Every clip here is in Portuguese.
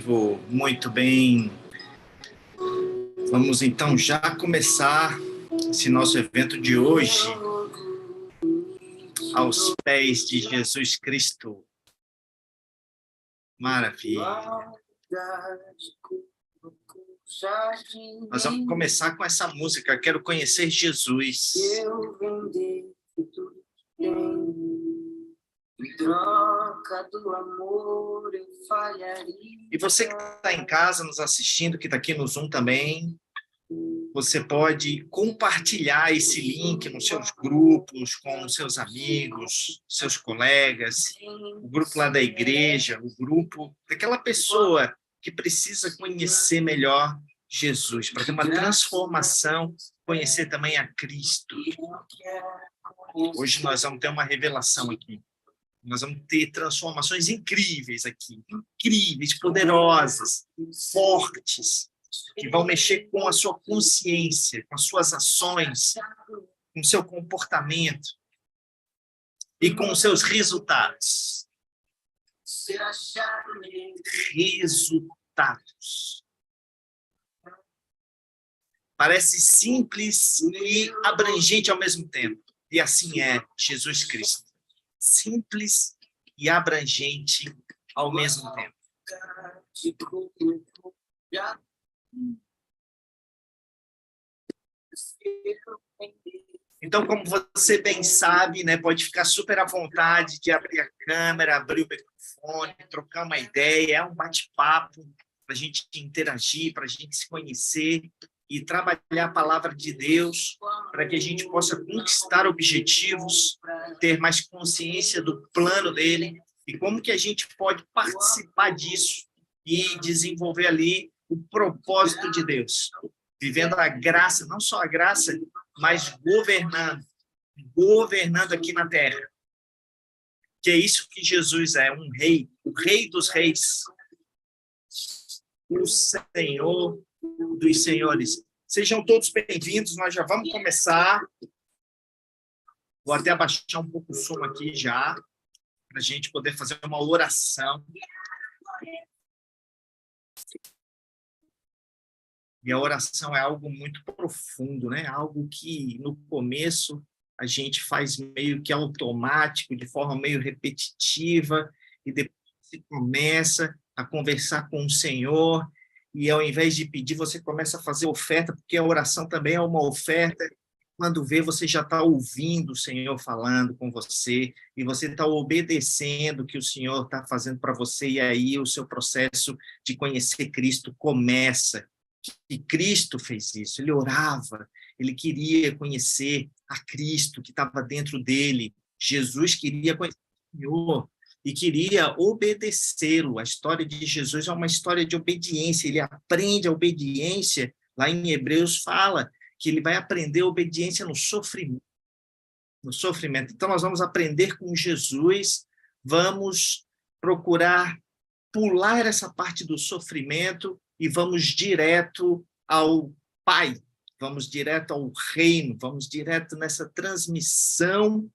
vivo, muito bem. Vamos então já começar esse nosso evento de hoje aos pés de Jesus Cristo. Maravilha. Nós vamos começar com essa música, Quero Conhecer Jesus. Em troca do amor eu falharia. E você que está em casa nos assistindo, que está aqui no Zoom também, você pode compartilhar esse link nos seus grupos, com os seus amigos, seus colegas, o grupo lá da igreja, o grupo daquela pessoa que precisa conhecer melhor Jesus, para ter uma transformação, conhecer também a Cristo. Hoje nós vamos ter uma revelação aqui. Nós vamos ter transformações incríveis aqui, incríveis, poderosas, fortes, que vão mexer com a sua consciência, com as suas ações, com o seu comportamento e com os seus resultados. Resultados. Parece simples e abrangente ao mesmo tempo. E assim é Jesus Cristo. Simples e abrangente ao mesmo tempo. Então, como você bem sabe, né, pode ficar super à vontade de abrir a câmera, abrir o microfone, trocar uma ideia, é um bate-papo para a gente interagir, para a gente se conhecer e trabalhar a palavra de Deus para que a gente possa conquistar objetivos, ter mais consciência do plano dele e como que a gente pode participar disso e desenvolver ali o propósito de Deus, vivendo a graça, não só a graça, mas governando aqui na terra. Que é isso que Jesus é, um rei, o rei dos reis, o Senhor dos senhores. Sejam todos bem-vindos, nós já vamos começar. Vou até abaixar um pouco o som aqui já, para a gente poder fazer uma oração. E a oração é algo muito profundo, né? Algo que, no começo, a gente faz meio que automático, de forma meio repetitiva, e depois você começa a conversar com o Senhor, e ao invés de pedir, você começa a fazer oferta, porque a oração também é uma oferta. Quando vê, você já está ouvindo o Senhor falando com você, e você está obedecendo o que o Senhor está fazendo para você, e aí o seu processo de conhecer Cristo começa. E Cristo fez isso, ele orava, ele queria conhecer a Cristo que estava dentro dele. Jesus queria conhecer o Senhor e queria obedecê-lo. A história de Jesus é uma história de obediência, ele aprende a obediência, lá em Hebreus fala que ele vai aprender a obediência no sofrimento. Então, nós vamos aprender com Jesus, vamos procurar pular essa parte do sofrimento e vamos direto ao Pai, vamos direto ao reino, vamos direto nessa transmissão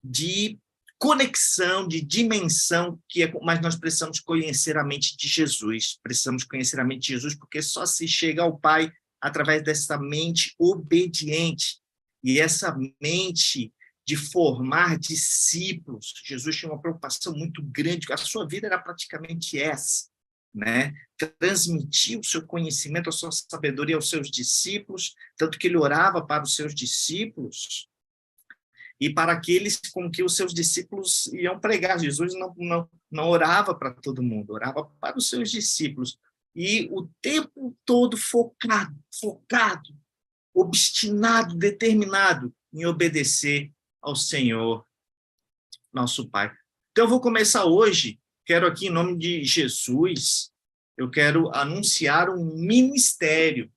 de conexão, de dimensão, mas nós precisamos conhecer a mente de Jesus, precisamos conhecer a mente de Jesus, porque só se chega ao Pai através dessa mente obediente, e essa mente de formar discípulos. Jesus tinha uma preocupação muito grande, a sua vida era praticamente essa, né? Transmitir o seu conhecimento, a sua sabedoria aos seus discípulos, tanto que ele orava para os seus discípulos e para aqueles com que os seus discípulos iam pregar. Jesus não orava para todo mundo, orava para os seus discípulos. E o tempo todo focado, obstinado, determinado em obedecer ao Senhor, nosso Pai. Então, eu vou começar hoje, quero aqui, em nome de Jesus, eu quero anunciar um ministério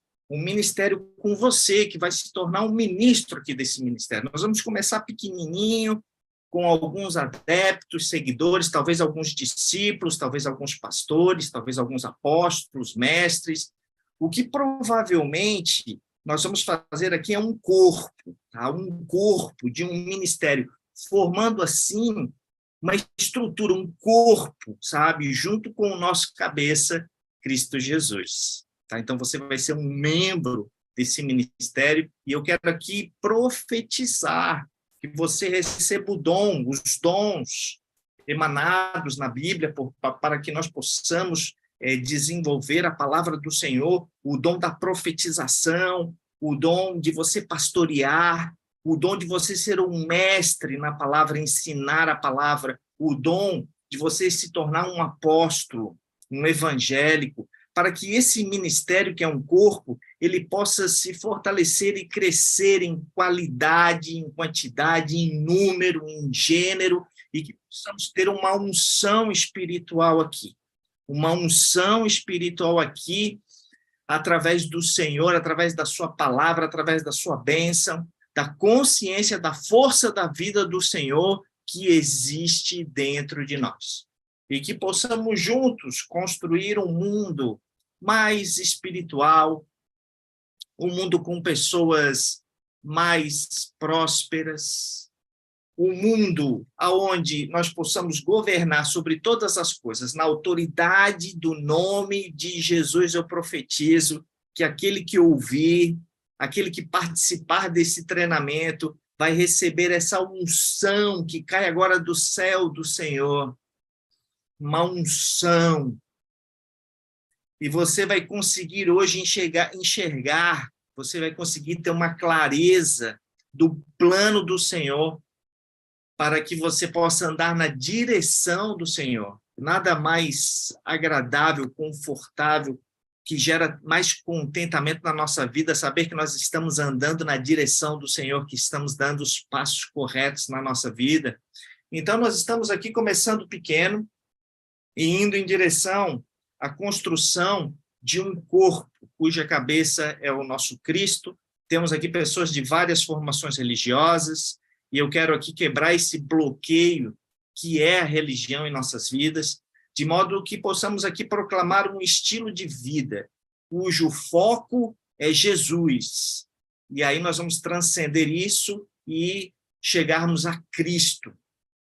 com você, que vai se tornar um ministro aqui desse ministério. Nós vamos começar pequenininho, com alguns adeptos, seguidores, talvez alguns discípulos, talvez alguns pastores, talvez alguns apóstolos, mestres. O que provavelmente nós vamos fazer aqui é um corpo, tá? Um corpo de um ministério, formando assim uma estrutura, um corpo, sabe, junto com o nosso cabeça, Cristo Jesus. Tá? Então, você vai ser um membro desse ministério, e eu quero aqui profetizar que você receba o dom, os dons emanados na Bíblia, para que nós possamos desenvolver a palavra do Senhor, o dom da profetização, o dom de você pastorear, o dom de você ser um mestre na palavra, ensinar a palavra, o dom de você se tornar um apóstolo, um evangélico, para que esse ministério, que é um corpo, ele possa se fortalecer e crescer em qualidade, em quantidade, em número, em gênero, e que possamos ter uma unção espiritual aqui. Uma unção espiritual aqui, através do Senhor, através da sua palavra, através da sua bênção, da consciência, da força da vida do Senhor que existe dentro de nós. E que possamos juntos construir um mundo mais espiritual, um mundo com pessoas mais prósperas, um mundo onde nós possamos governar sobre todas as coisas. Na autoridade do nome de Jesus, eu profetizo que aquele que ouvir, aquele que participar desse treinamento, vai receber essa unção que cai agora do céu do Senhor, uma unção. E você vai conseguir hoje enxergar, você vai conseguir ter uma clareza do plano do Senhor, para que você possa andar na direção do Senhor. Nada mais agradável, confortável, que gera mais contentamento na nossa vida, saber que nós estamos andando na direção do Senhor, que estamos dando os passos corretos na nossa vida. Então, nós estamos aqui começando pequeno e indo em direção à construção de um corpo, cuja cabeça é o nosso Cristo. Temos aqui pessoas de várias formações religiosas, e eu quero aqui quebrar esse bloqueio que é a religião em nossas vidas, de modo que possamos aqui proclamar um estilo de vida, cujo foco é Jesus. E aí nós vamos transcender isso e chegarmos a Cristo,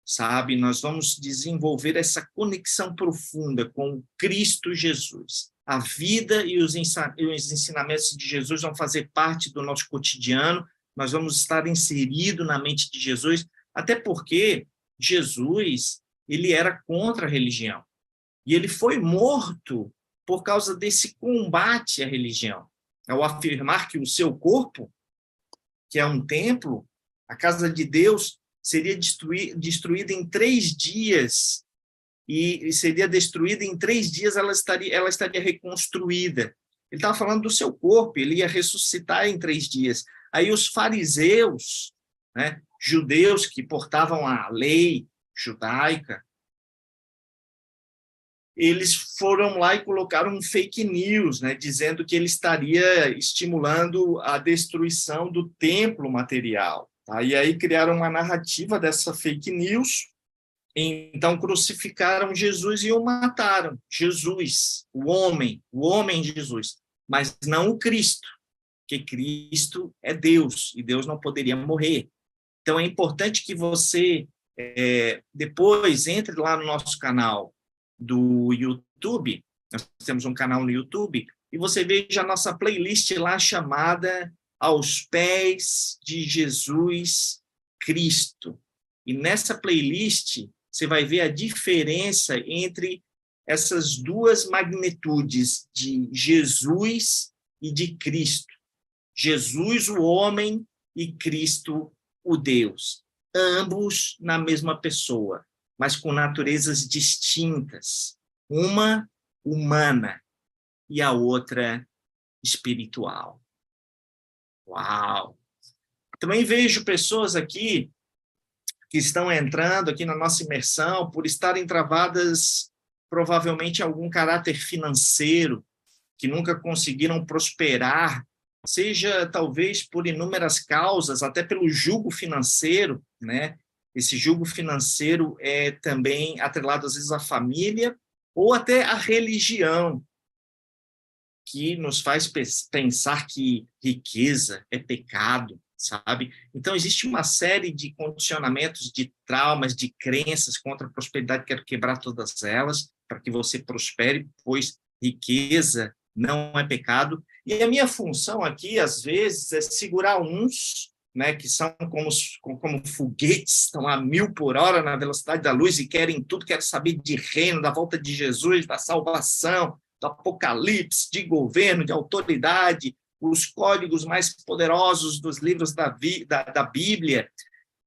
sabe? Nós vamos desenvolver essa conexão profunda com Cristo Jesus. A vida e os ensinamentos de Jesus vão fazer parte do nosso cotidiano, nós vamos estar inseridos na mente de Jesus, até porque Jesus, ele era contra a religião. E ele foi morto por causa desse combate à religião. Ao afirmar que o seu corpo, que é um templo, a casa de Deus, seria destruída em 3 dias, e seria destruída em 3 dias, ela estaria reconstruída. Ele estava falando do seu corpo, ele ia ressuscitar em 3 dias. Aí os fariseus, né, judeus que portavam a lei judaica, eles foram lá e colocaram um fake news, né, dizendo que ele estaria estimulando a destruição do templo material. Tá? E aí criaram uma narrativa dessa fake news, então crucificaram Jesus e o mataram. Jesus, o homem Jesus, mas não o Cristo, porque Cristo é Deus, e Deus não poderia morrer. Então é importante que você depois entre lá no nosso canal do YouTube, nós temos um canal no YouTube, e você veja a nossa playlist lá chamada Aos Pés de Jesus Cristo. E nessa playlist você vai ver a diferença entre essas duas magnitudes de Jesus e de Cristo. Jesus, o homem, e Cristo, o Deus. Ambos na mesma pessoa, mas com naturezas distintas, uma humana e a outra espiritual. Uau! Também vejo pessoas aqui que estão entrando aqui na nossa imersão por estarem travadas provavelmente em algum caráter financeiro, que nunca conseguiram prosperar, seja talvez por inúmeras causas, até pelo jugo financeiro, né? Esse jugo financeiro é também atrelado, às vezes, à família ou até à religião, que nos faz pensar que riqueza é pecado, sabe? Então, existe uma série de condicionamentos, de traumas, de crenças contra a prosperidade. Quero quebrar todas elas para que você prospere, pois riqueza não é pecado. E a minha função aqui, às vezes, é segurar uns, né, que são como foguetes, estão a 1000 por hora na velocidade da luz e querem tudo, querem saber de reino, da volta de Jesus, da salvação, do apocalipse, de governo, de autoridade, os códigos mais poderosos dos livros da Bíblia.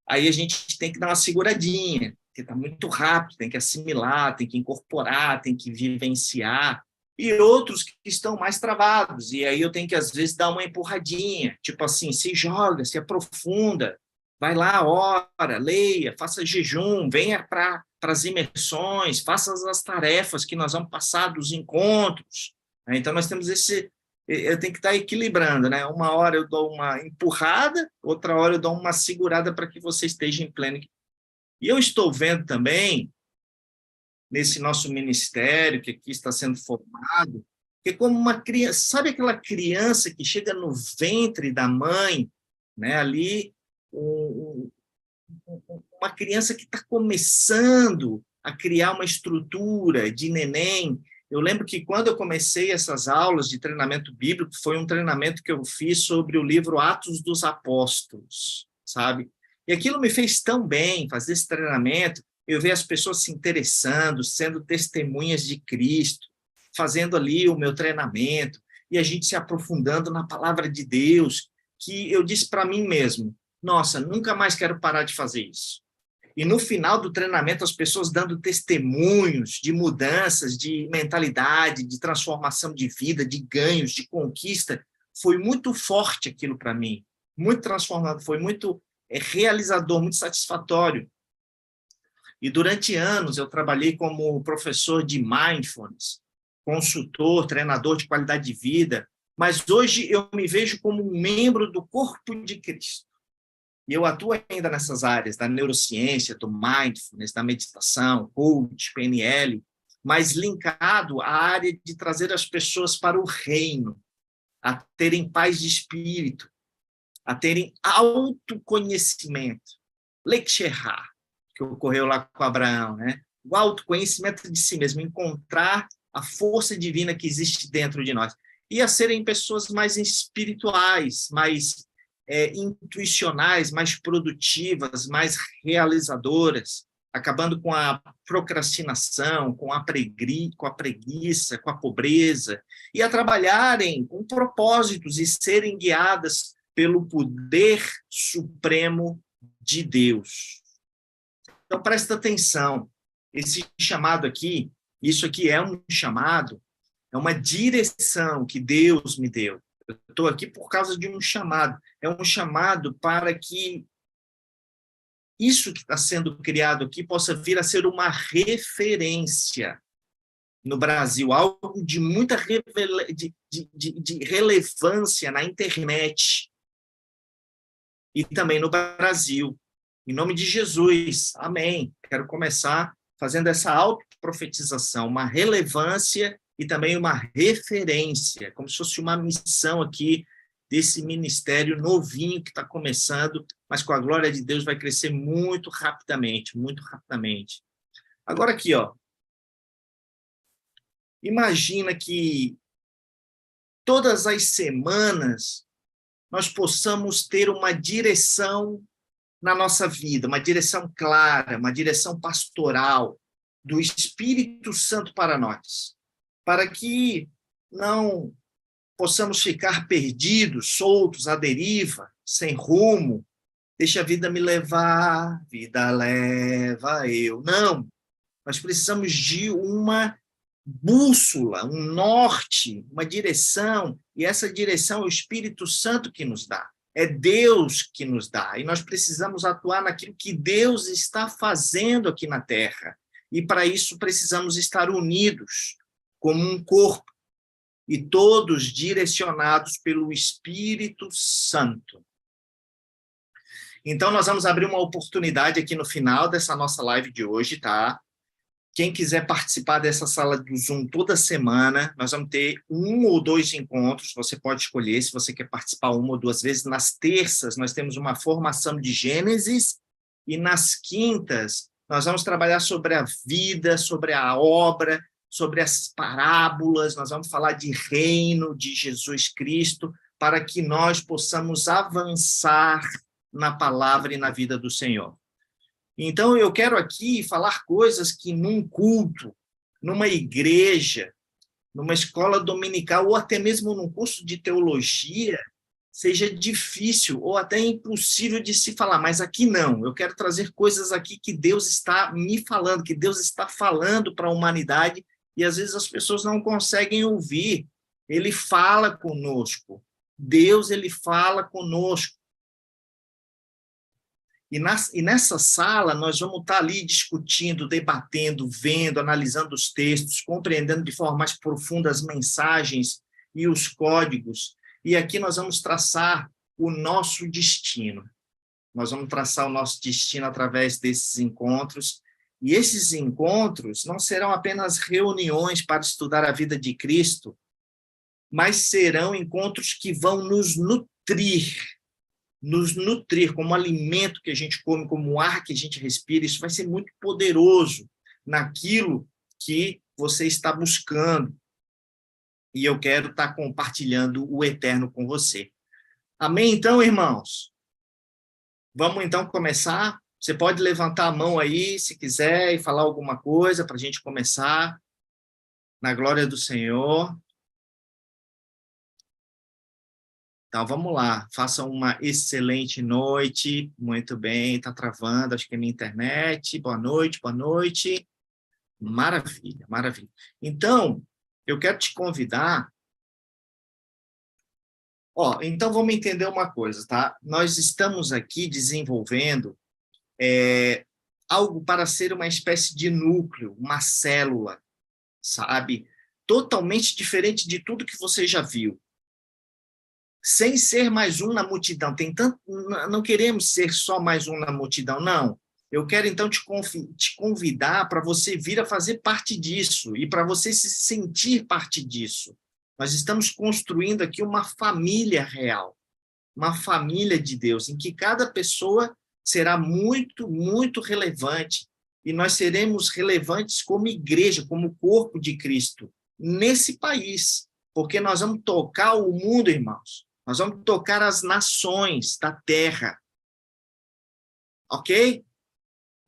Aí a gente tem que dar uma seguradinha, porque está muito rápido, tem que assimilar, tem que incorporar, tem que vivenciar. E outros que estão mais travados, e aí eu tenho que, às vezes, dar uma empurradinha, tipo assim, se joga, se aprofunda, vai lá, ora, leia, faça jejum, venha para as imersões, faça as tarefas que nós vamos passar dos encontros. Então, nós temos eu tenho que estar equilibrando, né? Uma hora eu dou uma empurrada, outra hora eu dou uma segurada para que você esteja em pleno. E eu estou vendo também, nesse nosso ministério, que aqui está sendo formado, que como uma criança, sabe aquela criança que chega no ventre da mãe, né? Ali, uma criança que está começando a criar uma estrutura de neném. Eu lembro que quando eu comecei essas aulas de treinamento bíblico, foi um treinamento que eu fiz sobre o livro Atos dos Apóstolos, sabe? E aquilo me fez tão bem, fazer esse treinamento, eu ver as pessoas se interessando, sendo testemunhas de Cristo, fazendo ali o meu treinamento, e a gente se aprofundando na palavra de Deus, que eu disse para mim mesmo, nossa, nunca mais quero parar de fazer isso. E no final do treinamento, as pessoas dando testemunhos de mudanças, de mentalidade, de transformação de vida, de ganhos, de conquista, foi muito forte aquilo para mim, muito transformador, foi muito realizador, muito satisfatório. E durante anos eu trabalhei como professor de mindfulness, consultor, treinador de qualidade de vida, mas hoje eu me vejo como um membro do corpo de Cristo. E eu atuo ainda nessas áreas da neurociência, do mindfulness, da meditação, coach, PNL, mas linkado à área de trazer as pessoas para o reino, a terem paz de espírito, a terem autoconhecimento. Lekshehar, que ocorreu lá com Abraão, né? O autoconhecimento de si mesmo, encontrar a força divina que existe dentro de nós. E a serem pessoas mais espirituais, mais intuicionais, mais produtivas, mais realizadoras, acabando com a procrastinação, com a preguiça, com a pobreza, e a trabalharem com propósitos e serem guiadas pelo poder supremo de Deus. Então, presta atenção, esse chamado aqui, isso aqui é um chamado, é uma direção que Deus me deu. Eu estou aqui por causa de um chamado. É um chamado para que isso que está sendo criado aqui possa vir a ser uma referência no Brasil, algo de muita de relevância na internet e também no Brasil. Em nome de Jesus, amém. Quero começar fazendo essa autoprofetização, uma relevância e também uma referência, como se fosse uma missão aqui desse ministério novinho que está começando, mas com a glória de Deus vai crescer muito rapidamente, muito rapidamente. Agora aqui, ó, imagina que todas as semanas nós possamos ter uma direção na nossa vida, uma direção clara, uma direção pastoral do Espírito Santo para nós, para que não possamos ficar perdidos, soltos, à deriva, sem rumo. Deixa a vida me levar, vida leva eu. Não, nós precisamos de uma bússola, um norte, uma direção, e essa direção é o Espírito Santo que nos dá. É Deus que nos dá, e nós precisamos atuar naquilo que Deus está fazendo aqui na Terra. E para isso precisamos estar unidos como um corpo, e todos direcionados pelo Espírito Santo. Então, nós vamos abrir uma oportunidade aqui no final dessa nossa live de hoje, tá? Quem quiser participar dessa sala do Zoom toda semana, nós vamos ter 1 ou 2 encontros, você pode escolher se você quer participar 1 ou 2 vezes. Nas terças, nós temos uma formação de Gênesis, e nas quintas, nós vamos trabalhar sobre a vida, sobre a obra, sobre as parábolas, nós vamos falar de reino de Jesus Cristo, para que nós possamos avançar na palavra e na vida do Senhor. Então, eu quero aqui falar coisas que num culto, numa igreja, numa escola dominical, ou até mesmo num curso de teologia, seja difícil ou até impossível de se falar, mas aqui não. Eu quero trazer coisas aqui que Deus está me falando, que Deus está falando para a humanidade, e às vezes as pessoas não conseguem ouvir. Ele fala conosco. Deus, ele fala conosco. E nessa sala, nós vamos estar ali discutindo, debatendo, vendo, analisando os textos, compreendendo de forma mais profunda as mensagens e os códigos. E aqui nós vamos traçar o nosso destino. Nós vamos traçar o nosso destino através desses encontros. E esses encontros não serão apenas reuniões para estudar a vida de Cristo, mas serão encontros que vão nos nutrir como alimento que a gente come, como ar que a gente respira. Isso vai ser muito poderoso naquilo que você está buscando. E eu quero estar compartilhando o eterno com você. Amém, então, irmãos? Vamos, então, começar. Você pode levantar a mão aí, se quiser, e falar alguma coisa para a gente começar. Na glória do Senhor. Então, vamos lá. Façam uma excelente noite. Muito bem, está travando, acho que é minha internet. Boa noite, boa noite. Maravilha, maravilha. Então, eu quero te convidar. Então vamos entender uma coisa, tá? Nós estamos aqui desenvolvendo algo para ser uma espécie de núcleo, uma célula, sabe? Totalmente diferente de tudo que você já viu. Sem ser mais um na multidão. Não queremos ser só mais um na multidão, não. Eu quero, então, te convidar para você vir a fazer parte disso e para você se sentir parte disso. Nós estamos construindo aqui uma família real, uma família de Deus, em que cada pessoa será muito, muito relevante, e nós seremos relevantes como igreja, como corpo de Cristo, nesse país, porque nós vamos tocar o mundo, irmãos. Nós vamos tocar as nações da terra. Ok?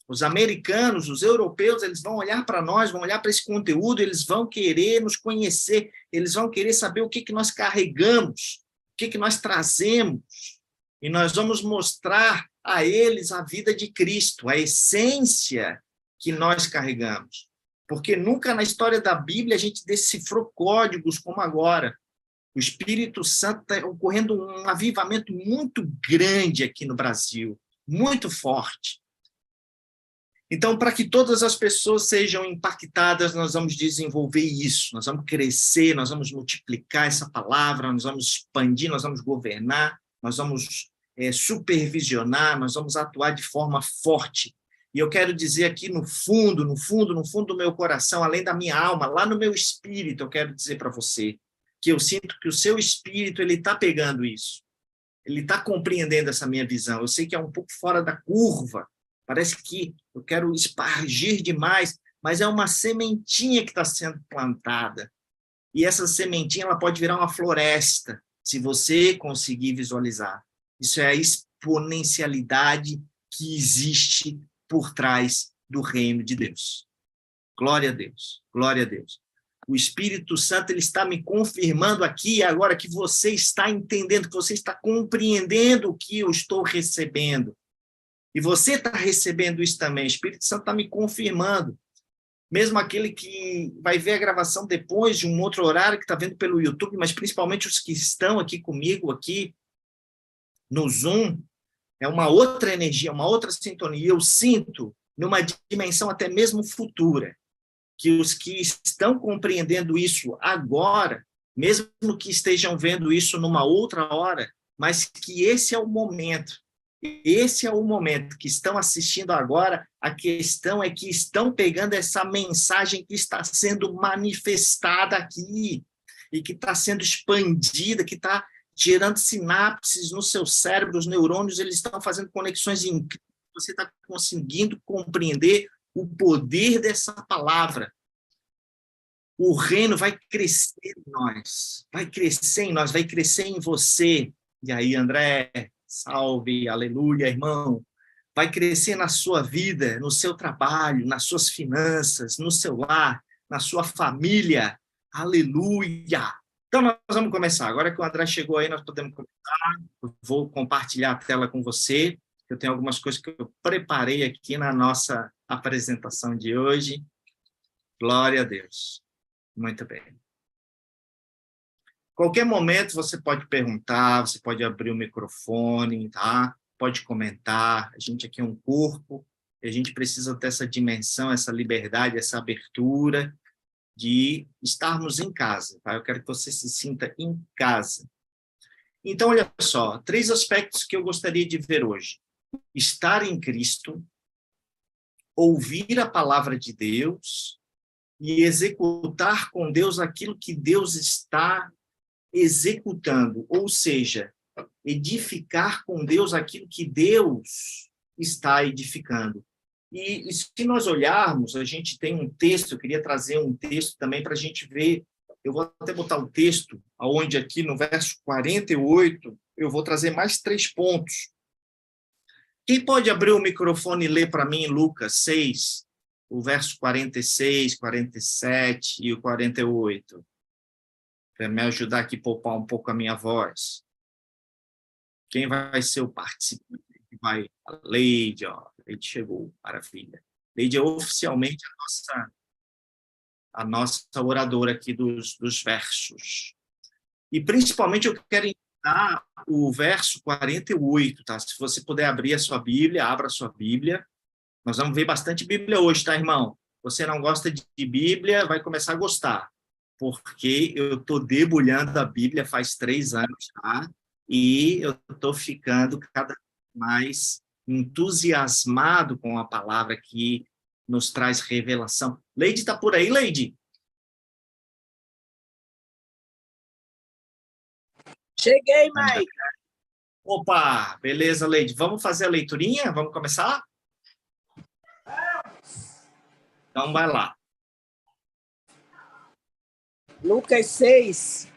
Os americanos, os europeus, eles vão olhar para nós, vão olhar para esse conteúdo, eles vão querer nos conhecer, eles vão querer saber o que nós carregamos, o que nós trazemos, e nós vamos mostrar a eles a vida de Cristo, a essência que nós carregamos. Porque nunca na história da Bíblia a gente decifrou códigos como agora. O Espírito Santo está ocorrendo um avivamento muito grande aqui no Brasil, muito forte. Então, para que todas as pessoas sejam impactadas, nós vamos desenvolver isso, nós vamos crescer, nós vamos multiplicar essa palavra, nós vamos expandir, nós vamos governar, nós vamos supervisionar, nós vamos atuar de forma forte. E eu quero dizer aqui no fundo do meu coração, além da minha alma, lá no meu espírito, eu quero dizer para você que eu sinto que o seu espírito ele está pegando isso, ele está compreendendo essa minha visão. Eu sei que é um pouco fora da curva, parece que eu quero espargir demais, mas é uma sementinha que está sendo plantada. E essa sementinha ela pode virar uma floresta, se você conseguir visualizar. Isso é a exponencialidade que existe por trás do reino de Deus. Glória a Deus, glória a Deus. O Espírito Santo ele está me confirmando aqui agora que você está entendendo, que você está compreendendo o que eu estou recebendo. E você está recebendo isso também. O Espírito Santo está me confirmando. Mesmo aquele que vai ver a gravação depois de um outro horário, que está vendo pelo YouTube, mas principalmente os que estão aqui comigo, aqui no Zoom, é uma outra energia, uma outra sintonia. Eu sinto, numa dimensão até mesmo futura, que os que estão compreendendo isso agora, mesmo que estejam vendo isso numa outra hora, mas que esse é o momento. Esse é o momento que estão assistindo agora. A questão é que estão pegando essa mensagem que está sendo manifestada aqui e que está sendo expandida, que está gerando sinapses no seu cérebro, os neurônios eles estão fazendo conexões incríveis. Você está conseguindo compreender o poder dessa palavra. o reino vai crescer em nós, vai crescer em nós, vai crescer em você. E aí, André, salve, aleluia, irmão. Vai crescer na sua vida, no seu trabalho, nas suas finanças, no seu lar, na sua família. Aleluia! Então, nós vamos começar. Agora que o André chegou aí, nós podemos começar. Eu vou compartilhar a tela com você. Eu tenho algumas coisas que eu preparei aqui na nossa apresentação de hoje. Glória a Deus. Muito bem. Qualquer momento você pode perguntar, você pode abrir o microfone, tá? Pode comentar. A gente aqui é um corpo, e a gente precisa ter essa dimensão, essa liberdade, essa abertura de estarmos em casa, tá? Eu quero que você se sinta em casa. Então, olha só, 3 aspectos que eu gostaria de ver hoje. Estar em Cristo, ouvir a palavra de Deus e executar com Deus aquilo que Deus está executando, ou seja, edificar com Deus aquilo que Deus está edificando. E se nós olharmos, a gente tem um texto, eu queria trazer um texto também para a gente ver, eu vou até botar o texto, onde aqui no verso 48, eu vou trazer mais 3 pontos. Quem pode abrir o microfone e ler para mim Lucas 6, o verso 46, 47 e o 48? Para me ajudar aqui a poupar um pouco a minha voz. Quem vai ser o participante? A Leide, ó. Leide chegou, maravilha. Leide é oficialmente a nossa oradora aqui dos versos. E, principalmente, eu quero indicar o verso 48, tá? Se você puder abrir a sua Bíblia, abra a sua Bíblia. Nós vamos ver bastante Bíblia hoje, tá, irmão? Você não gosta de Bíblia, vai começar a gostar. Porque eu estou debulhando a Bíblia faz 3 anos, tá? E eu estou ficando cada vez mais entusiasmado com a palavra que nos traz revelação. Leide está por aí, Leide? Cheguei, Mike. Opa, beleza, Leide. Vamos fazer a leiturinha? Vamos começar? Então, vai lá. Lucas 6.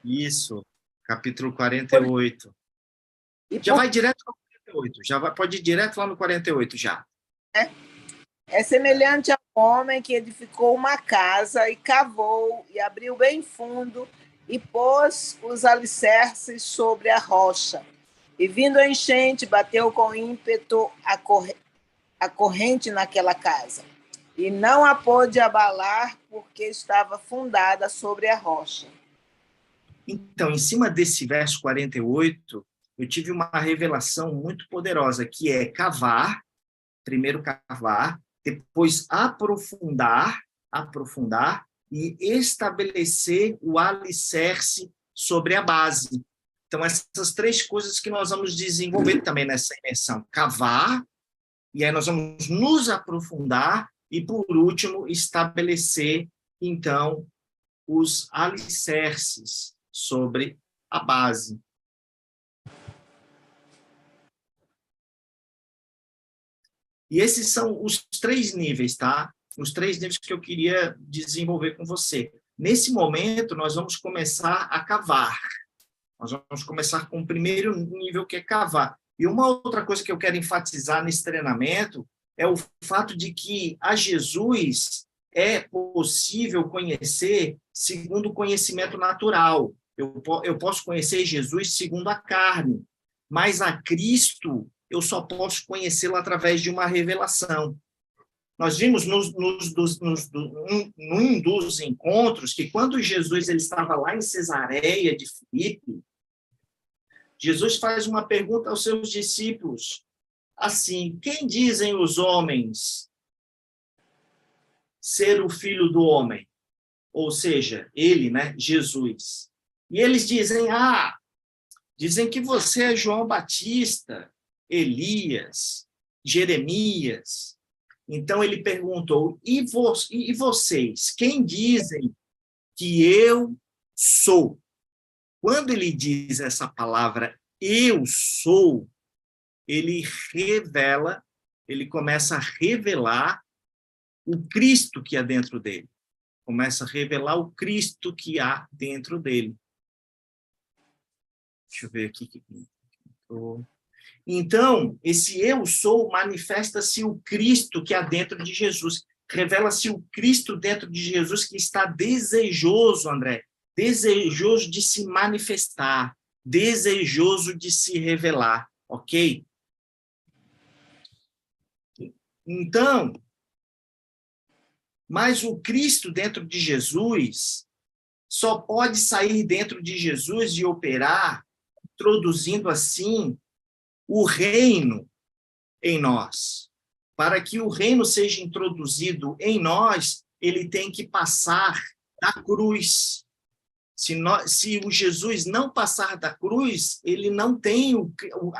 Isso, capítulo 48. Já vai direto no 48, pode ir direto lá no 48 já. É semelhante a um homem que edificou uma casa e cavou e abriu bem fundo e pôs os alicerces sobre a rocha. E vindo a enchente, bateu com ímpeto a corrente naquela casa. E não a pôde abalar porque estava fundada sobre a rocha. Então, em cima desse verso 48, eu tive uma revelação muito poderosa, que é cavar, primeiro cavar, depois aprofundar e estabelecer o alicerce sobre a base. Então, essas 3 coisas que nós vamos desenvolver também nessa imersão. Cavar, e aí nós vamos nos aprofundar, e, por último, estabelecer, então, os alicerces sobre a base. E esses são os 3 níveis, tá? Os 3 níveis que eu queria desenvolver com você. Nesse momento, nós vamos começar a cavar. Nós vamos começar com o primeiro nível, que é cavar. E uma outra coisa que eu quero enfatizar nesse treinamento é o fato de que a Jesus é possível conhecer segundo o conhecimento natural. Eu posso conhecer Jesus segundo a carne, mas a Cristo eu só posso conhecê-lo através de uma revelação. Nós vimos num dos encontros que quando Jesus ele estava lá em Cesareia de Filipe, Jesus faz uma pergunta aos seus discípulos, assim: quem dizem os homens ser o filho do homem? Ou seja, ele, né, Jesus. E eles dizem: dizem que você é João Batista, Elias, Jeremias. Então ele perguntou: e vocês, quem dizem que eu sou? Quando ele diz essa palavra, eu sou, ele revela, ele começa a revelar o Cristo que há dentro dele. começa a revelar o Cristo que há dentro dele. Deixa eu ver aqui. Então, esse eu sou, manifesta-se o Cristo que há dentro de Jesus. Revela-se o Cristo dentro de Jesus que está desejoso, André, desejoso de se manifestar, desejoso de se revelar, ok? Então, mas o Cristo dentro de Jesus só pode sair dentro de Jesus e operar, introduzindo assim o reino em nós. Para que o reino seja introduzido em nós, ele tem que passar da cruz. Se o Jesus não passar da cruz, ele não tem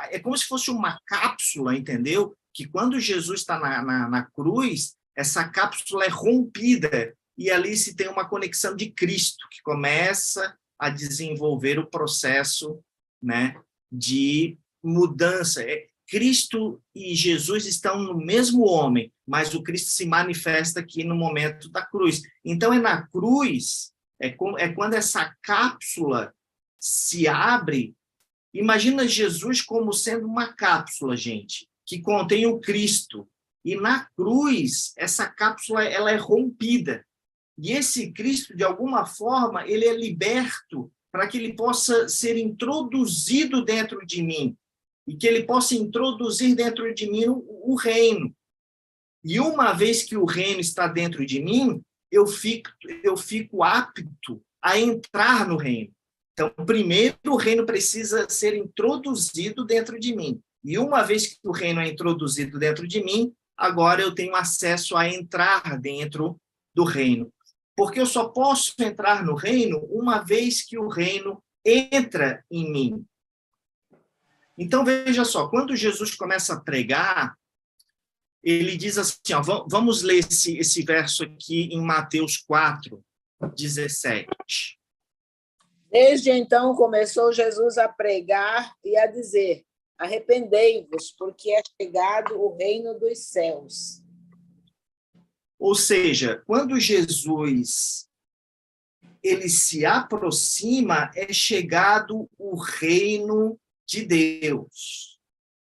é como se fosse uma cápsula, entendeu? Que quando Jesus está na cruz, essa cápsula é rompida e ali se tem uma conexão de Cristo, que começa a desenvolver o processo, né, de mudança. Cristo e Jesus estão no mesmo homem, mas o Cristo se manifesta aqui no momento da cruz. Então, é na cruz, é quando essa cápsula se abre. Imagina Jesus como sendo uma cápsula, gente, que contém o Cristo. E na cruz, essa cápsula ela é rompida. E esse Cristo, de alguma forma, ele é liberto para que ele possa ser introduzido dentro de mim. E que ele possa introduzir dentro de mim o reino. E uma vez que o reino está dentro de mim, eu fico apto a entrar no reino. Então, primeiro, o reino precisa ser introduzido dentro de mim. E uma vez que o reino é introduzido dentro de mim, agora eu tenho acesso a entrar dentro do reino. Porque eu só posso entrar no reino uma vez que o reino entra em mim. Então, veja só, quando Jesus começa a pregar, ele diz assim, ó, vamos ler esse verso aqui em Mateus 4, 17. Desde então começou Jesus a pregar e a dizer: arrependei-vos, porque é chegado o reino dos céus. Ou seja, quando Jesus ele se aproxima, é chegado o reino de Deus.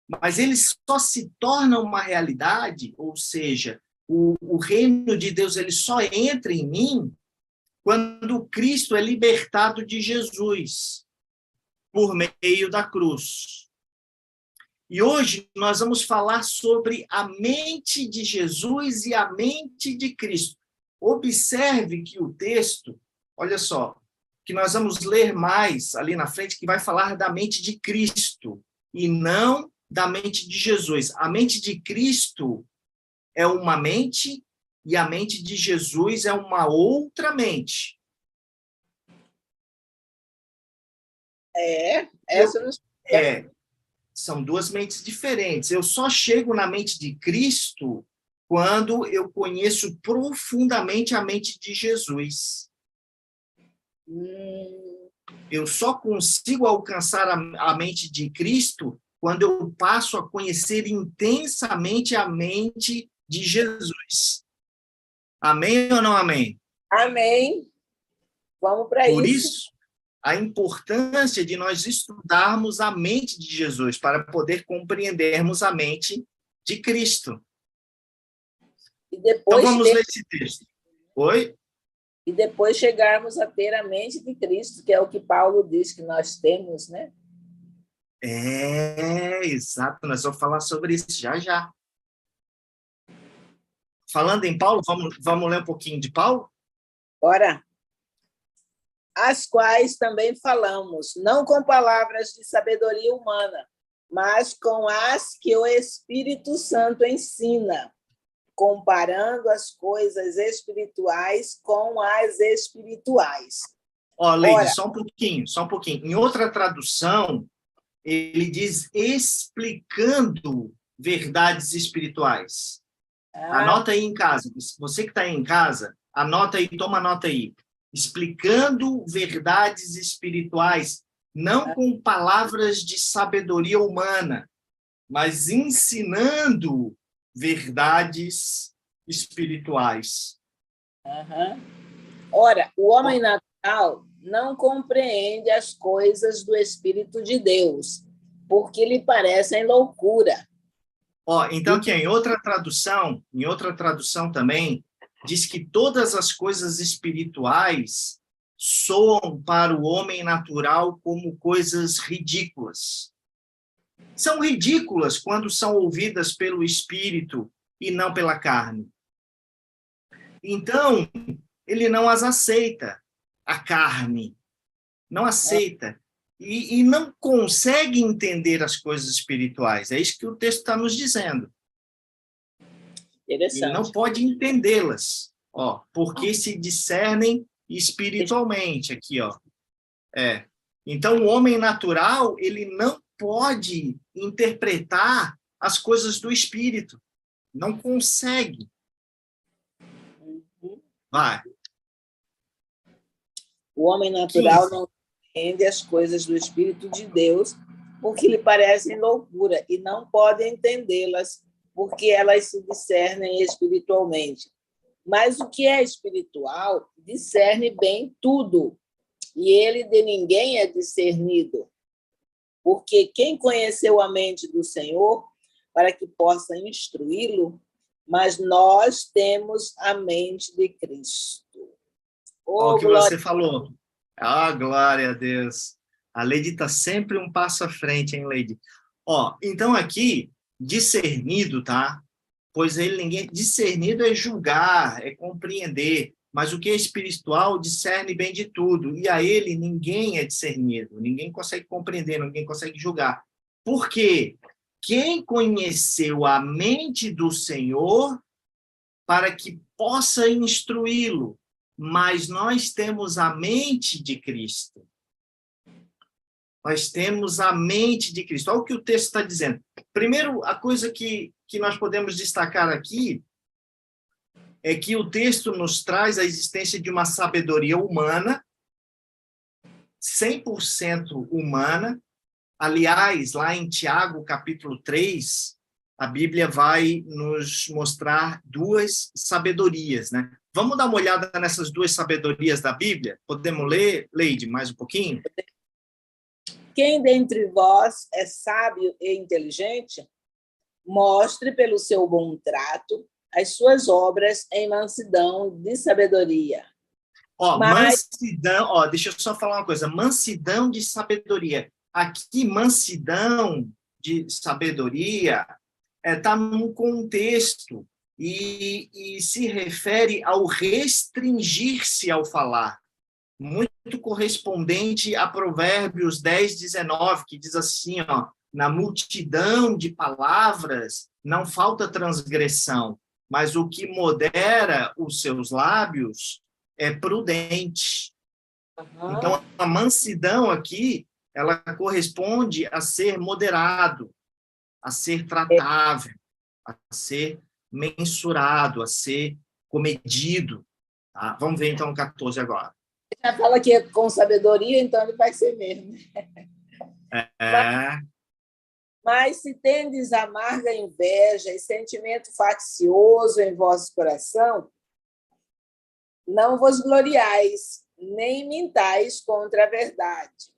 Mas ele só se torna uma realidade, ou seja, o reino de Deus ele só entra em mim quando Cristo é libertado de Jesus por meio da cruz. E hoje nós vamos falar sobre a mente de Jesus e a mente de Cristo. Observe que o texto, olha só, que nós vamos ler mais ali na frente, que vai falar da mente de Cristo e não da mente de Jesus. A mente de Cristo é uma mente e a mente de Jesus é uma outra mente. São duas mentes diferentes. Eu só chego na mente de Cristo quando eu conheço profundamente a mente de Jesus. Eu só consigo alcançar a mente de Cristo quando eu passo a conhecer intensamente a mente de Jesus. Amém ou não amém? Amém. Vamos para isso. Por isso, a importância de nós estudarmos a mente de Jesus para poder compreendermos a mente de Cristo. E depois então, vamos ler esse texto. Oi? E depois chegarmos a ter a mente de Cristo, que é o que Paulo diz que nós temos, né? Exato. Nós vamos falar sobre isso já. Falando em Paulo, vamos ler um pouquinho de Paulo? Bora. As quais também falamos, não com palavras de sabedoria humana, mas com as que o Espírito Santo ensina, comparando as coisas espirituais com as espirituais. Leide, só um pouquinho. Em outra tradução, ele diz explicando verdades espirituais. Anota aí em casa. Você que está aí em casa, anota aí, toma nota aí. Explicando verdades espirituais, não com palavras de sabedoria humana, mas ensinando verdades espirituais. Ora, o homem natural não compreende as coisas do Espírito de Deus, porque lhe parecem loucura. Então, aqui, em outra tradução também, diz que todas as coisas espirituais soam para o homem natural como coisas ridículas. São ridículas quando são ouvidas pelo Espírito e não pela carne. Então, ele não as aceita, a carne. Não aceita. E não consegue entender as coisas espirituais. É isso que o texto está nos dizendo. Ele não pode entendê-las, porque se discernem espiritualmente. Aqui, Então, o homem natural, ele não pode interpretar as coisas do Espírito. Não consegue. Vai. O homem natural não entende as coisas do Espírito de Deus, porque lhe parecem loucura, e não pode entendê-las, porque elas se discernem espiritualmente. Mas o que é espiritual discerne bem tudo, e ele de ninguém é discernido. Porque quem conheceu a mente do Senhor para que possa instruí-lo, mas nós temos a mente de Cristo. O que você falou. Glória a Deus. A Leide está sempre um passo à frente, hein, Leide? Então aqui, discernido, tá? Pois discernido é julgar, é compreender, mas o que é espiritual discerne bem de tudo, e a ele ninguém é discernido, ninguém consegue compreender, ninguém consegue julgar. Por quê? Quem conheceu a mente do Senhor para que possa instruí-lo? Mas nós temos a mente de Cristo. Nós temos a mente de Cristo. Olha o que o texto está dizendo. Primeiro, a coisa que nós podemos destacar aqui é que o texto nos traz a existência de uma sabedoria humana, 100% humana. Aliás, lá em Tiago, capítulo 3, a Bíblia vai nos mostrar duas sabedorias, né? Vamos dar uma olhada nessas duas sabedorias da Bíblia? Podemos ler, Leide, mais um pouquinho? Quem dentre vós é sábio e inteligente, mostre pelo seu bom trato as suas obras em mansidão de sabedoria. Mansidão, deixa eu só falar uma coisa, mansidão de sabedoria. Aqui, mansidão de sabedoria está num contexto e se refere ao restringir-se ao falar, muito correspondente a Provérbios 10, 19, que diz assim, na multidão de palavras não falta transgressão, mas o que modera os seus lábios é prudente. Então, a mansidão aqui, ela corresponde a ser moderado, a ser tratável, a ser mensurado, a ser comedido. Tá? Vamos ver, então, o 14 agora. Já fala que é com sabedoria, então ele vai ser mesmo. Mas se tendes amarga inveja e sentimento faccioso em vosso coração, não vos gloriais, nem mintais contra a verdade.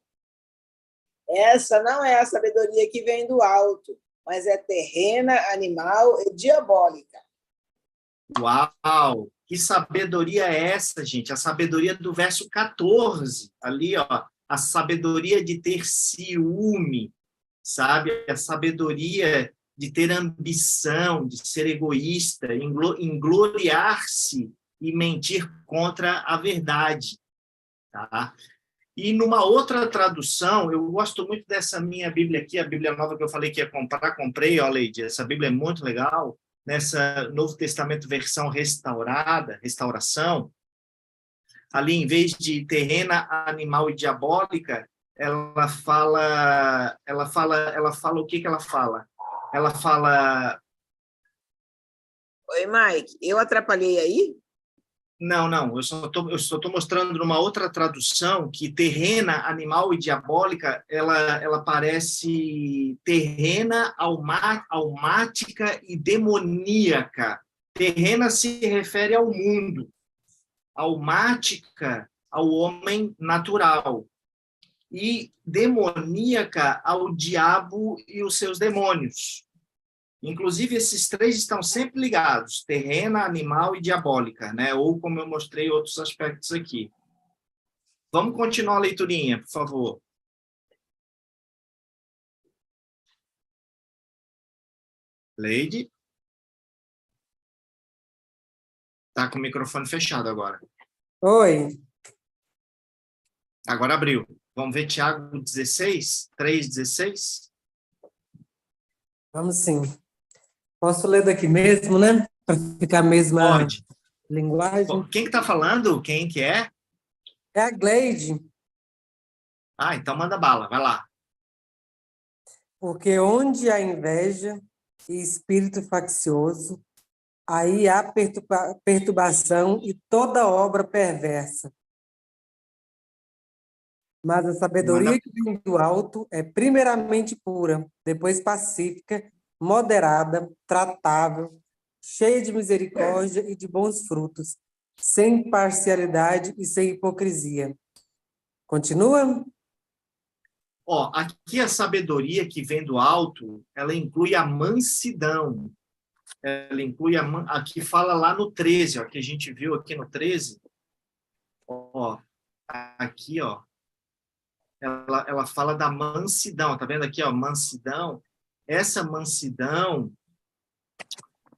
Essa não é a sabedoria que vem do alto, mas é terrena, animal e diabólica. Uau! Que sabedoria é essa, gente? A sabedoria do verso 14, ali, a sabedoria de ter ciúme, sabe? A sabedoria de ter ambição, de ser egoísta, engloriar-se e mentir contra a verdade, tá? E numa outra tradução, eu gosto muito dessa minha Bíblia aqui, a Bíblia nova que eu falei que ia comprar, comprei, olha, Leide, essa Bíblia é muito legal, nessa Novo Testamento versão restauração, ali em vez de terrena, animal e diabólica, ela fala o que ela fala? Ela fala... Oi, Mike, eu atrapalhei aí? Não, eu só estou mostrando numa outra tradução que terrena, animal e diabólica, ela parece terrena, almática e demoníaca. Terrena se refere ao mundo, almática ao homem natural e demoníaca ao diabo e os seus demônios. Inclusive, esses três estão sempre ligados, terrena, animal e diabólica, né? Ou, como eu mostrei, outros aspectos aqui. Vamos continuar a leiturinha, por favor. Leide? Está com o microfone fechado agora. Oi. Agora abriu. Vamos ver Tiago 16, 3:16? Vamos sim. Posso ler daqui mesmo, né? Para ficar a mesma Pode. linguagem. Quem que está falando? Quem que é? É a Gleide. Ah, então manda bala, vai lá. Porque onde há inveja e espírito faccioso, aí há perturbação e toda obra perversa. Mas a sabedoria que vem do alto é primeiramente pura, depois pacífica, moderada, tratável, cheia de misericórdia e de bons frutos, sem parcialidade e sem hipocrisia. Continua? Ó, aqui a sabedoria que vem do alto, ela inclui a mansidão. Ela inclui aqui fala lá no 13, ó, que a gente viu aqui no 13. Ó, aqui, ó. Ela fala da mansidão, tá vendo aqui, ó, mansidão. Essa mansidão,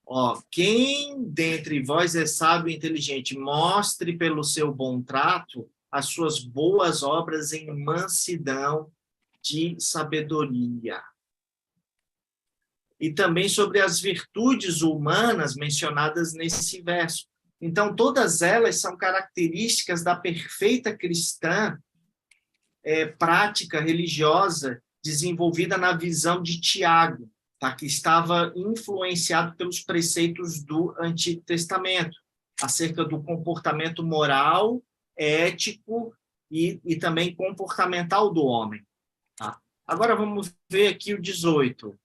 ó, quem dentre vós é sábio e inteligente, mostre pelo seu bom trato as suas boas obras em mansidão de sabedoria. E também sobre as virtudes humanas mencionadas nesse verso. Então, todas elas são características da perfeita cristã, prática religiosa, desenvolvida na visão de Tiago, tá? Que estava influenciado pelos preceitos do Antigo Testamento, acerca do comportamento moral, ético e também comportamental do homem. Tá? Agora vamos ver aqui o 18.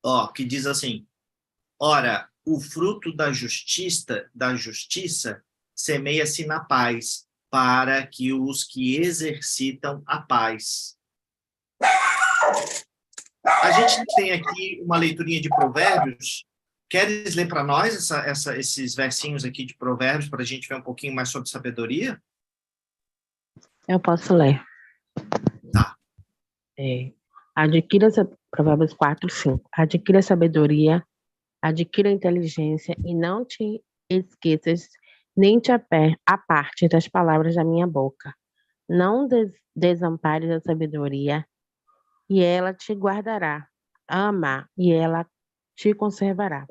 Ó, que diz assim: ora, o fruto da justiça semeia-se na paz, para que os que exercitam a paz. A gente tem aqui uma leiturinha de Provérbios. Queres ler para nós esses versinhos aqui de Provérbios, para a gente ver um pouquinho mais sobre sabedoria? Eu posso ler. Tá. Provérbios 4:5. Adquira sabedoria, adquira inteligência e não te esqueças, nem te aparte das palavras da minha boca. Não desampares a sabedoria, e ela te guardará. Ama, e ela te conservará.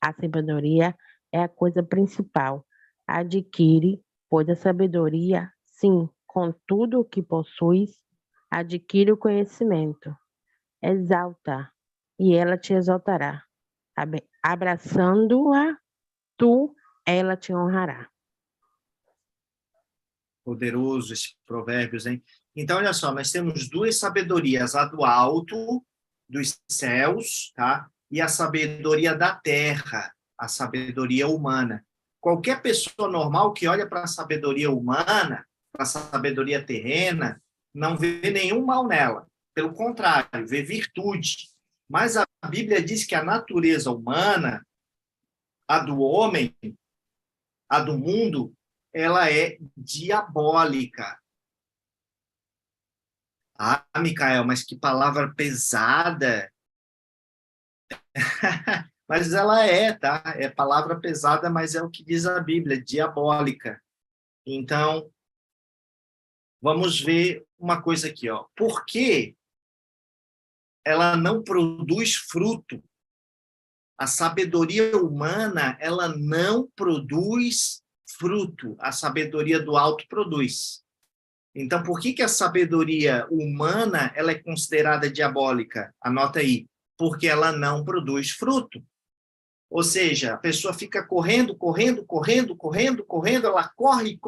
A sabedoria é a coisa principal. Adquire, pois a sabedoria, sim, com tudo o que possuis, adquire o conhecimento. Exalta, e ela te exaltará. Abraçando-a, ela te honrará. Poderoso esse Provérbios, hein? Então, olha só, nós temos duas sabedorias, a do alto, dos céus, tá? E a sabedoria da terra, a sabedoria humana. Qualquer pessoa normal que olha para a sabedoria humana, para a sabedoria terrena, não vê nenhum mal nela. Pelo contrário, vê virtude. Mas a Bíblia diz que a natureza humana, a do homem, a do mundo, ela é diabólica. Ah, Micael, mas que palavra pesada. Mas ela tá? É palavra pesada, mas é o que diz a Bíblia, diabólica. Então, vamos ver uma coisa aqui, ó. Por que ela não produz fruto? A sabedoria humana, ela não produz fruto. A sabedoria do alto produz. Então, por que a sabedoria humana ela é considerada diabólica? Anota aí. Porque ela não produz fruto. Ou seja, a pessoa fica correndo, ela corre,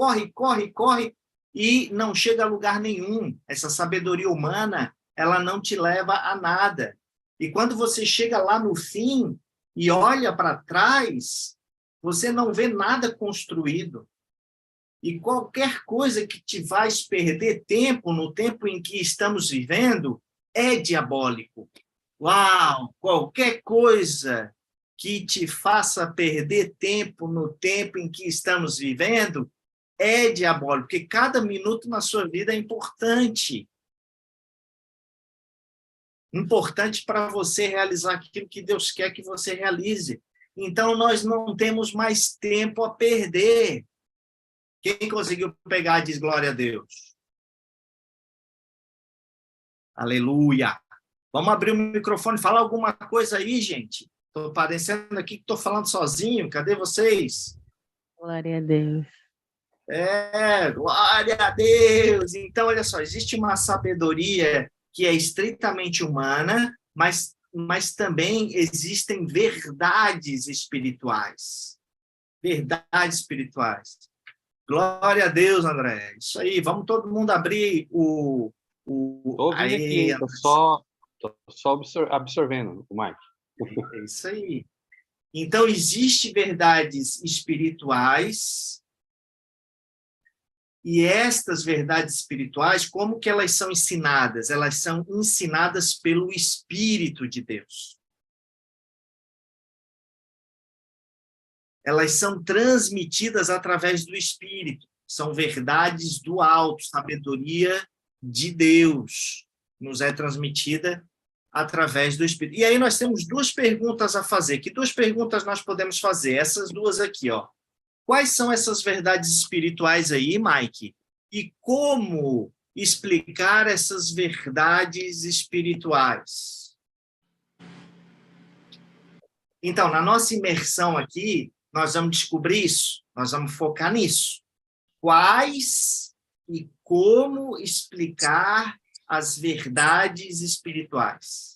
e não chega a lugar nenhum. Essa sabedoria humana, ela não te leva a nada. E quando você chega lá no fim e olha para trás, você não vê nada construído. E qualquer coisa que te faz perder tempo no tempo em que estamos vivendo é diabólico. Uau! Qualquer coisa que te faça perder tempo no tempo em que estamos vivendo é diabólico, porque cada minuto na sua vida é importante. Importante para você realizar aquilo que Deus quer que você realize. Então, nós não temos mais tempo a perder. Quem conseguiu pegar, diz glória a Deus. Aleluia. Vamos abrir o microfone e falar alguma coisa aí, gente. Estou parecendo aqui que estou falando sozinho. Cadê vocês? Glória a Deus. Glória a Deus. Então, olha só, existe uma sabedoria que é estritamente humana, mas também existem verdades espirituais. Verdades espirituais. Glória a Deus, André. Isso aí, vamos todo mundo abrir o... Estou ouvindo aqui, estou só absorvendo o Mike. É isso aí. Então, existem verdades espirituais, e estas verdades espirituais, como que elas são ensinadas? Elas são ensinadas pelo Espírito de Deus. Elas são transmitidas através do Espírito. São verdades do alto, sabedoria de Deus. Nos é transmitida através do Espírito. E aí nós temos duas perguntas a fazer. Que duas perguntas nós podemos fazer? Essas duas aqui, ó. Quais são essas verdades espirituais aí, Mike? E como explicar essas verdades espirituais? Então, na nossa imersão aqui, nós vamos descobrir isso, nós vamos focar nisso. Quais e como explicar as verdades espirituais?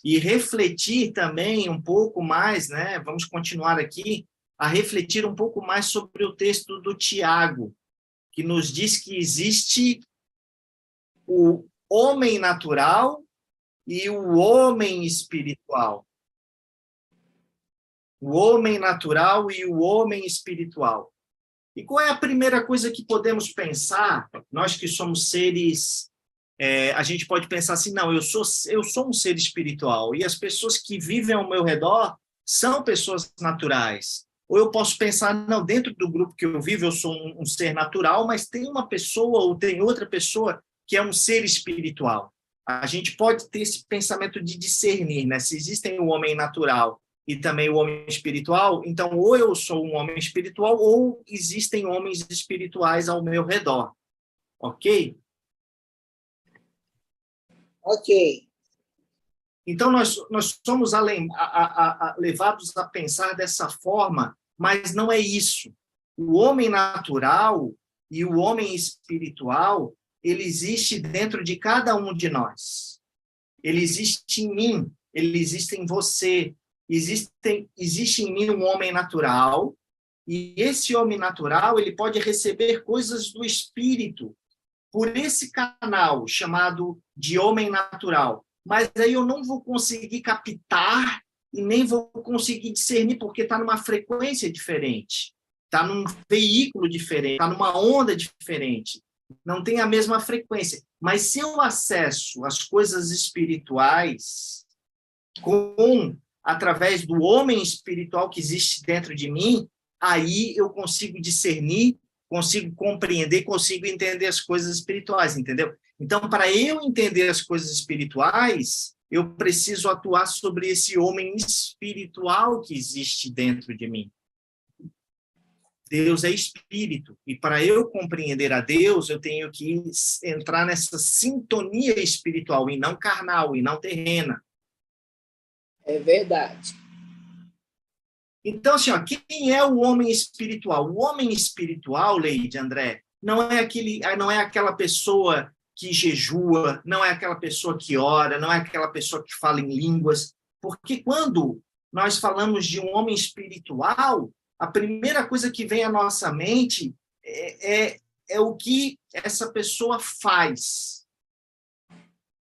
E refletir também um pouco mais, né? Vamos continuar aqui, a refletir um pouco mais sobre o texto do Tiago, que nos diz que existe o homem natural e o homem espiritual. O homem natural e o homem espiritual. E qual é a primeira coisa que podemos pensar? Nós que somos seres... a gente pode pensar assim, não, eu sou um ser espiritual, e as pessoas que vivem ao meu redor são pessoas naturais. Ou eu posso pensar, não, dentro do grupo que eu vivo, eu sou um ser natural, mas tem uma pessoa ou tem outra pessoa que é um ser espiritual. A gente pode ter esse pensamento de discernir, né? Se existem o homem natural e também o homem espiritual, então ou eu sou um homem espiritual ou existem homens espirituais ao meu redor. Ok? Ok. Então, nós somos levados a pensar dessa forma, mas não é isso. O homem natural e o homem espiritual, ele existe dentro de cada um de nós. Ele existe em mim, ele existe em você. Existe em mim um homem natural, e esse homem natural ele pode receber coisas do Espírito por esse canal chamado de homem natural. Mas aí eu não vou conseguir captar e nem vou conseguir discernir, porque está numa frequência diferente, está num veículo diferente, está numa onda diferente, não tem a mesma frequência. Mas se eu acesso as coisas espirituais através do homem espiritual que existe dentro de mim, aí eu consigo discernir, consigo compreender, consigo entender as coisas espirituais, entendeu? Então, para eu entender as coisas espirituais, eu preciso atuar sobre esse homem espiritual que existe dentro de mim. Deus é espírito, e para eu compreender a Deus, eu tenho que entrar nessa sintonia espiritual, e não carnal, e não terrena. É verdade. Então, assim, ó, quem é o homem espiritual? O homem espiritual, Leide, André, não é aquela pessoa que jejua, não é aquela pessoa que ora, não é aquela pessoa que fala em línguas, porque quando nós falamos de um homem espiritual, a primeira coisa que vem à nossa mente é o que essa pessoa faz.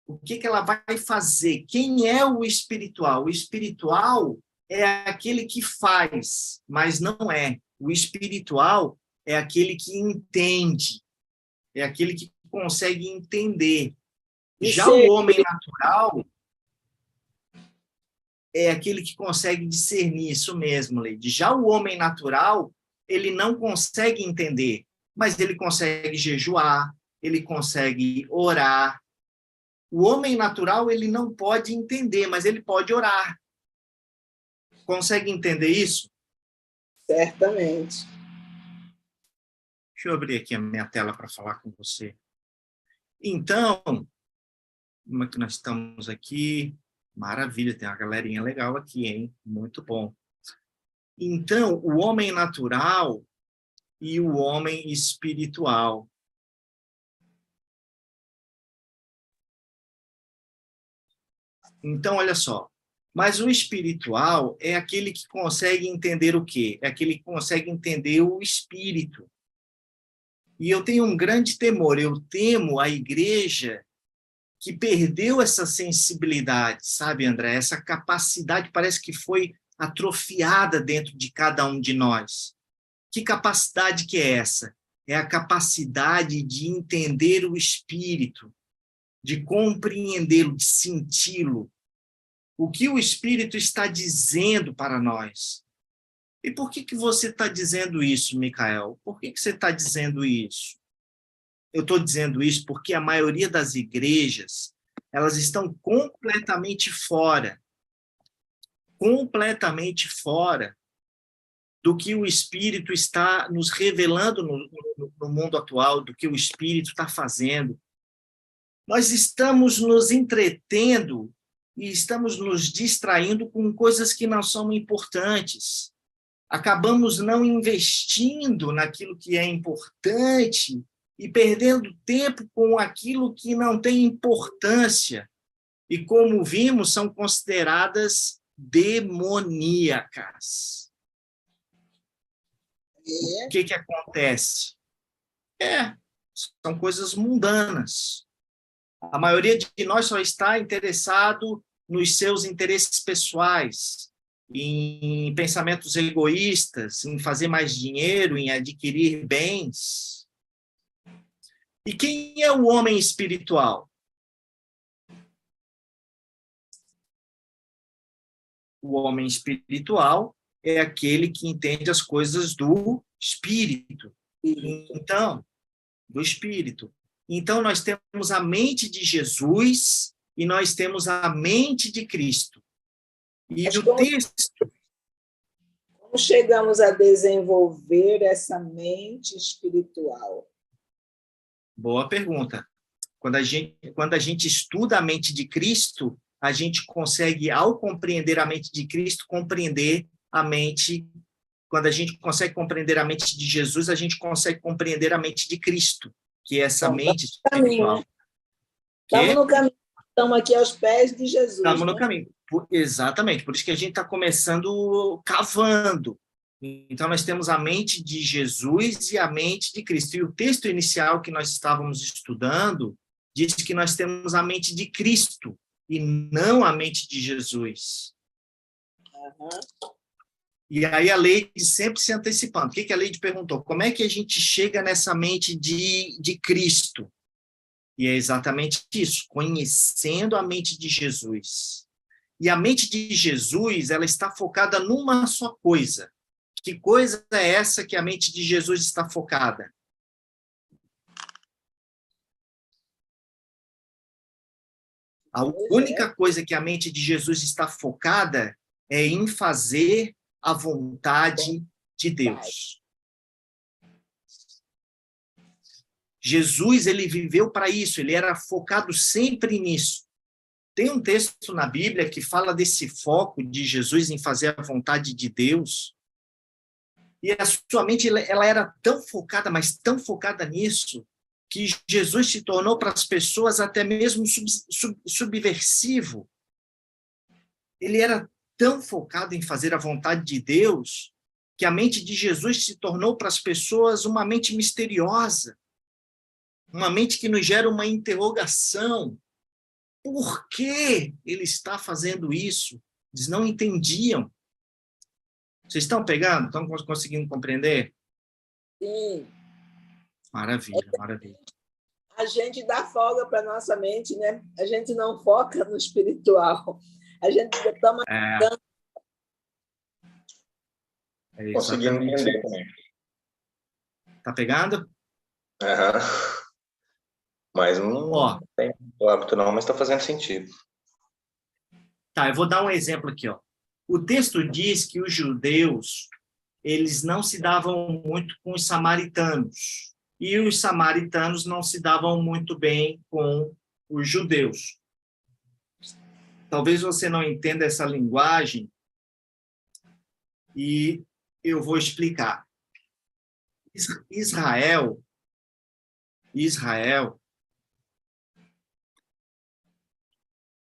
O que ela vai fazer? Quem é o espiritual? O espiritual é aquele que faz, mas não é. O espiritual é aquele que entende, é aquele que consegue entender. Já o homem natural é aquele que consegue discernir, isso mesmo, Leide. Já o homem natural, ele não consegue entender, mas ele consegue jejuar, ele consegue orar. O homem natural, ele não pode entender, mas ele pode orar. Consegue entender isso? Certamente. Deixa eu abrir aqui a minha tela para falar com você. Então, como é que nós estamos aqui? Maravilha, tem uma galerinha legal aqui, hein? Muito bom. Então, o homem natural e o homem espiritual. Então, olha só. Mas o espiritual é aquele que consegue entender o quê? É aquele que consegue entender o espírito. E eu tenho um grande temor. Eu temo a igreja que perdeu essa sensibilidade, sabe, André? Essa capacidade parece que foi atrofiada dentro de cada um de nós. Que capacidade que é essa? É a capacidade de entender o espírito, de compreendê-lo, de senti-lo. O que o espírito está dizendo para nós. E por que você está dizendo isso, Micael? Por que você está dizendo isso? Eu estou dizendo isso porque a maioria das igrejas, elas estão completamente fora do que o Espírito está nos revelando no mundo atual, do que o Espírito está fazendo. Nós estamos nos entretendo e estamos nos distraindo com coisas que não são importantes. Acabamos não investindo naquilo que é importante e perdendo tempo com aquilo que não tem importância. E, como vimos, são consideradas demoníacas. O que acontece? São coisas mundanas. A maioria de nós só está interessado nos seus interesses pessoais, em pensamentos egoístas, em fazer mais dinheiro, em adquirir bens. E quem é o homem espiritual? O homem espiritual é aquele que entende as coisas do espírito. Então, do espírito. Então, nós temos a mente de Jesus e nós temos a mente de Cristo. E no texto... Como chegamos a desenvolver essa mente espiritual? Boa pergunta. Quando a gente estuda a mente de Cristo, a gente consegue, ao compreender a mente de Cristo, compreender a mente... Quando a gente consegue compreender a mente de Jesus, a gente consegue compreender a mente de Cristo, que é essa mente espiritual. Estamos no caminho, estamos aqui aos pés de Jesus. Estamos no caminho. Exatamente, por isso que a gente está começando cavando. Então, nós temos a mente de Jesus e a mente de Cristo. E o texto inicial que nós estávamos estudando diz que nós temos a mente de Cristo e não a mente de Jesus. E aí a Leide sempre se antecipando. O que a Leide perguntou? Como é que a gente chega nessa mente de Cristo? E é exatamente isso, conhecendo a mente de Jesus. E a mente de Jesus, ela está focada numa só coisa. Que coisa é essa que a mente de Jesus está focada? A única coisa que a mente de Jesus está focada é em fazer a vontade de Deus. Jesus, ele viveu para isso, ele era focado sempre nisso. Tem um texto na Bíblia que fala desse foco de Jesus em fazer a vontade de Deus. E a sua mente, ela era tão focada, mas tão focada nisso, que Jesus se tornou para as pessoas até mesmo subversivo. Ele era tão focado em fazer a vontade de Deus que a mente de Jesus se tornou para as pessoas uma mente misteriosa, uma mente que nos gera uma interrogação. Por que ele está fazendo isso? Eles não entendiam. Vocês estão pegando? Estão conseguindo compreender? Sim. Maravilha, maravilha. A gente dá folga para nossa mente, né? A gente não foca no espiritual. A gente toma... Conseguindo entender também. Tá pegando? Uhum. Mas não tem o hábito não, mas está fazendo sentido. Tá, eu vou dar um exemplo aqui, ó. O texto diz que os judeus, eles não se davam muito com os samaritanos, e os samaritanos não se davam muito bem com os judeus. Talvez você não entenda essa linguagem, e eu vou explicar. Israel,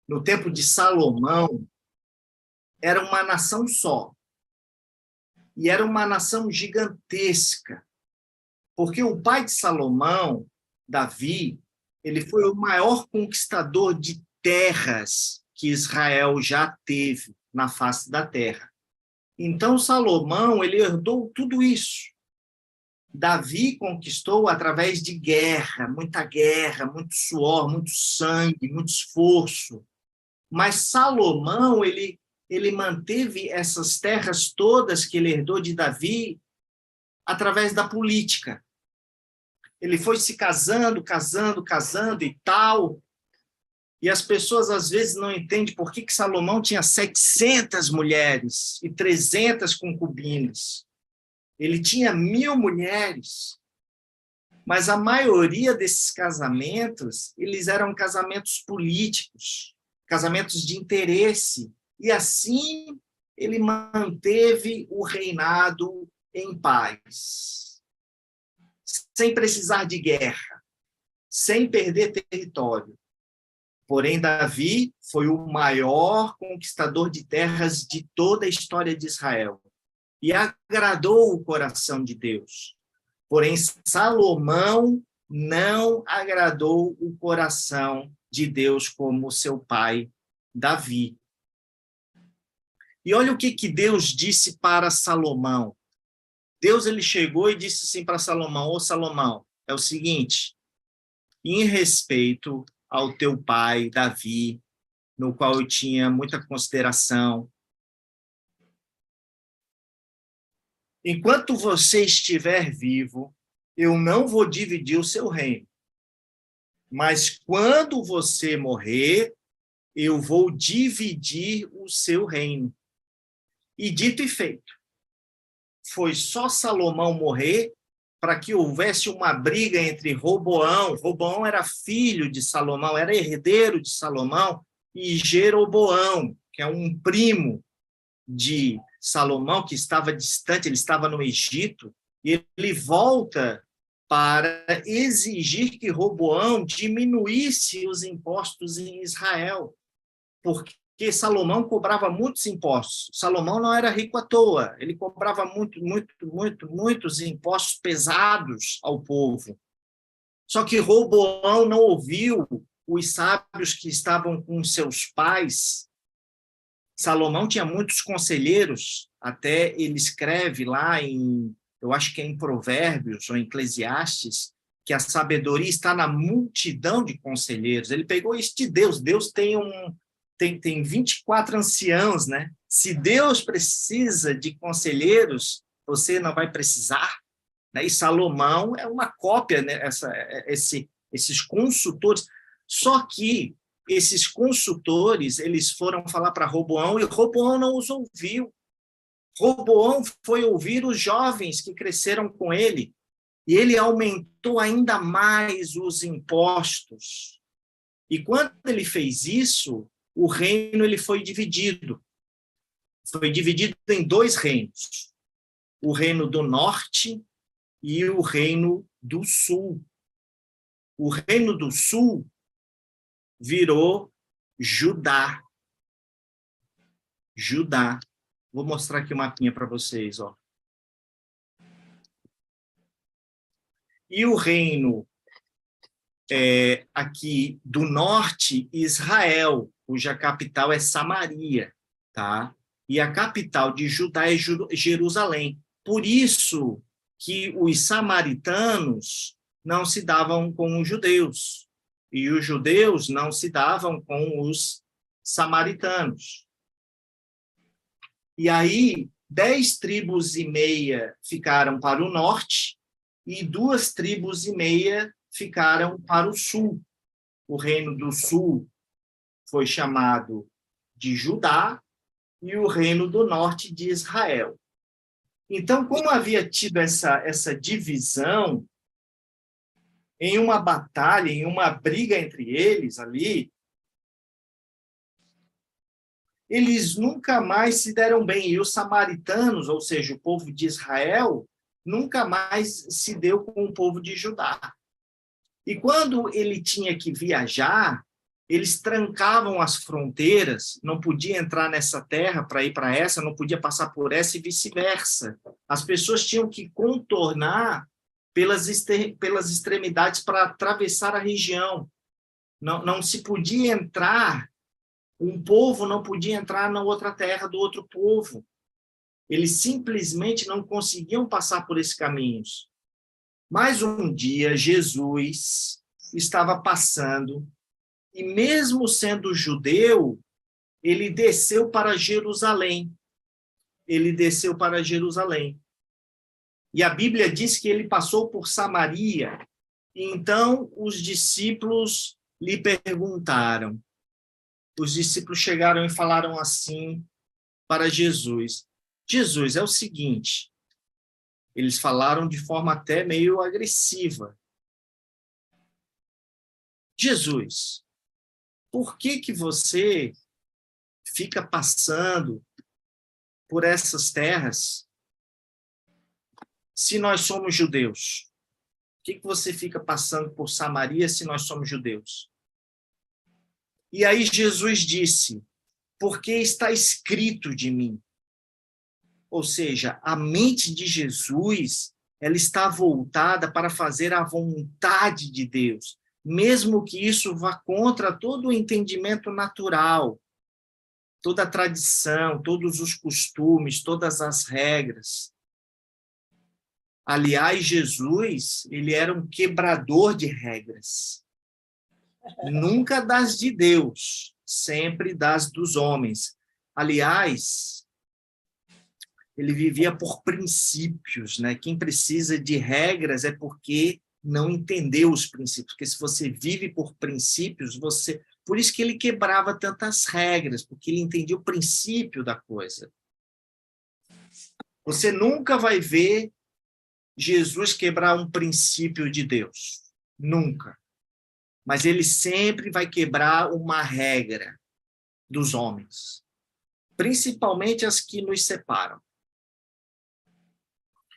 no tempo de Salomão, era uma nação só. E era uma nação gigantesca. Porque o pai de Salomão, Davi, ele foi o maior conquistador de terras que Israel já teve na face da terra. Então, Salomão, ele herdou tudo isso. Davi conquistou através de guerra, muito suor, muito sangue, muito esforço. Mas Salomão, ele manteve essas terras todas que ele herdou de Davi através da política. Ele foi se casando e tal. E as pessoas, às vezes, não entendem por que Salomão tinha 700 mulheres e 300 concubinas. Ele tinha 1000 mulheres. Mas a maioria desses casamentos, eles eram casamentos políticos, casamentos de interesse. E assim ele manteve o reinado em paz, sem precisar de guerra, sem perder território. Porém, Davi foi o maior conquistador de terras de toda a história de Israel e agradou o coração de Deus. Porém, Salomão não agradou o coração de Deus como seu pai, Davi. E olha o que Deus disse para Salomão. Deus, ele chegou e disse assim para Salomão: ô Salomão, é o seguinte, em respeito ao teu pai, Davi, no qual eu tinha muita consideração, enquanto você estiver vivo, eu não vou dividir o seu reino. Mas quando você morrer, eu vou dividir o seu reino. E dito e feito. Foi só Salomão morrer para que houvesse uma briga entre Roboão. Roboão era filho de Salomão, era herdeiro de Salomão, e Jeroboão, que é um primo de Salomão, que estava distante, ele estava no Egito, e ele volta para exigir que Roboão diminuísse os impostos em Israel, porque Salomão cobrava muitos impostos. Salomão não era rico à toa, ele cobrava muitos impostos pesados ao povo. Só que Roboão não ouviu os sábios que estavam com seus pais. Salomão tinha muitos conselheiros, até ele escreve lá eu acho que é em Provérbios ou em Eclesiastes, que a sabedoria está na multidão de conselheiros. Ele pegou isso de Deus. Deus tem 24 anciãos, né? Se Deus precisa de conselheiros, você não vai precisar, né? E Salomão é uma cópia, né? Esses consultores. Só que esses consultores, eles foram falar para Roboão e Roboão não os ouviu. Roboão foi ouvir os jovens que cresceram com ele e ele aumentou ainda mais os impostos. E quando ele fez isso, o reino ele foi dividido. Foi dividido em 2 reinos. O reino do norte e o reino do sul. O reino do sul virou Judá. Judá. Vou mostrar aqui o mapinha para vocês. Ó. E o reino aqui do norte, Israel, cuja capital é Samaria, tá? E a capital de Judá é Jerusalém. Por isso que os samaritanos não se davam com os judeus, e os judeus não se davam com os samaritanos. E aí, 10 tribos e meia ficaram para o norte e 2 tribos e meia ficaram para o sul. O reino do sul foi chamado de Judá e o reino do norte de Israel. Então, como havia tido essa divisão, em uma batalha, em uma briga entre eles ali, eles nunca mais se deram bem. E os samaritanos, ou seja, o povo de Israel, nunca mais se deu com o povo de Judá. E quando ele tinha que viajar, eles trancavam as fronteiras, não podia entrar nessa terra para ir para essa, não podia passar por essa e vice-versa. As pessoas tinham que contornar pelas extremidades para atravessar a região. Não se podia entrar, um povo não podia entrar na outra terra do outro povo. Eles simplesmente não conseguiam passar por esses caminhos. Mas um dia, Jesus estava passando, e mesmo sendo judeu, ele desceu para Jerusalém. Ele desceu para Jerusalém. E a Bíblia diz que ele passou por Samaria. E então, os discípulos lhe perguntaram. Os discípulos chegaram e falaram assim para Jesus. Jesus, é o seguinte, eles falaram de forma até meio agressiva. Jesus, por que você fica passando por essas terras se nós somos judeus? Por que você fica passando por Samaria se nós somos judeus? E aí Jesus disse, porque está escrito de mim. Ou seja, a mente de Jesus, ela está voltada para fazer a vontade de Deus, mesmo que isso vá contra todo o entendimento natural, toda a tradição, todos os costumes, todas as regras. Aliás, Jesus, ele era um quebrador de regras. Nunca das de Deus, sempre das dos homens. Aliás, ele vivia por princípios, né? Quem precisa de regras é porque não entendeu os princípios. Porque se você vive por princípios, você... Por isso que ele quebrava tantas regras, porque ele entendia o princípio da coisa. Você nunca vai ver Jesus quebrar um princípio de Deus. Nunca. Mas ele sempre vai quebrar uma regra dos homens. Principalmente as que nos separam.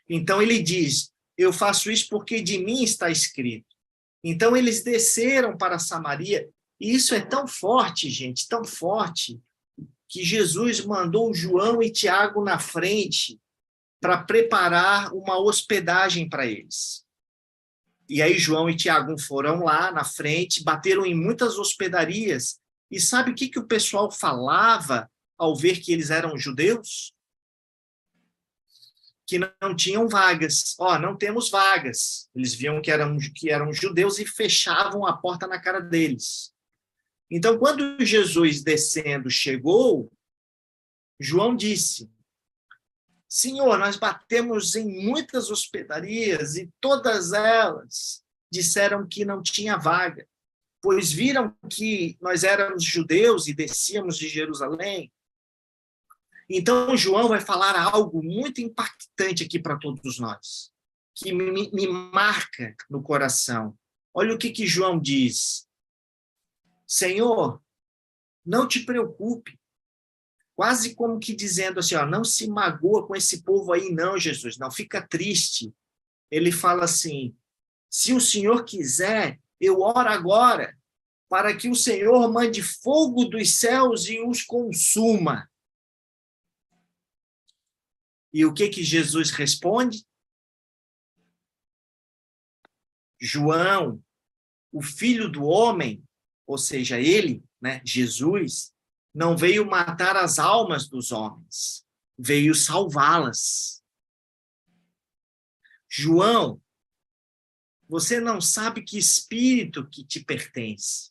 Então ele diz, eu faço isso porque de mim está escrito. Então eles desceram para Samaria, e isso é tão forte, gente, tão forte, que Jesus mandou João e Tiago na frente para preparar uma hospedagem para eles. E aí João e Tiago foram lá na frente, bateram em muitas hospedarias, e sabe o que o pessoal falava ao ver que eles eram judeus? Que não tinham vagas. Não temos vagas. Eles viam que eram judeus e fechavam a porta na cara deles. Então, quando Jesus descendo chegou, João disse, Senhor, nós batemos em muitas hospedarias e todas elas disseram que não tinha vaga, pois viram que nós éramos judeus e descíamos de Jerusalém. Então, João vai falar algo muito impactante aqui para todos nós, que me marca no coração. Olha o que João diz. Senhor, não te preocupe. Quase como que dizendo assim, não se magoa com esse povo aí, não, Jesus, não fica triste. Ele fala assim, se o Senhor quiser, eu oro agora, para que o Senhor mande fogo dos céus e os consuma. E o que Jesus responde? João, o Filho do Homem, ou seja, ele, né, Jesus, não veio matar as almas dos homens, veio salvá-las. João, você não sabe que espírito que te pertence.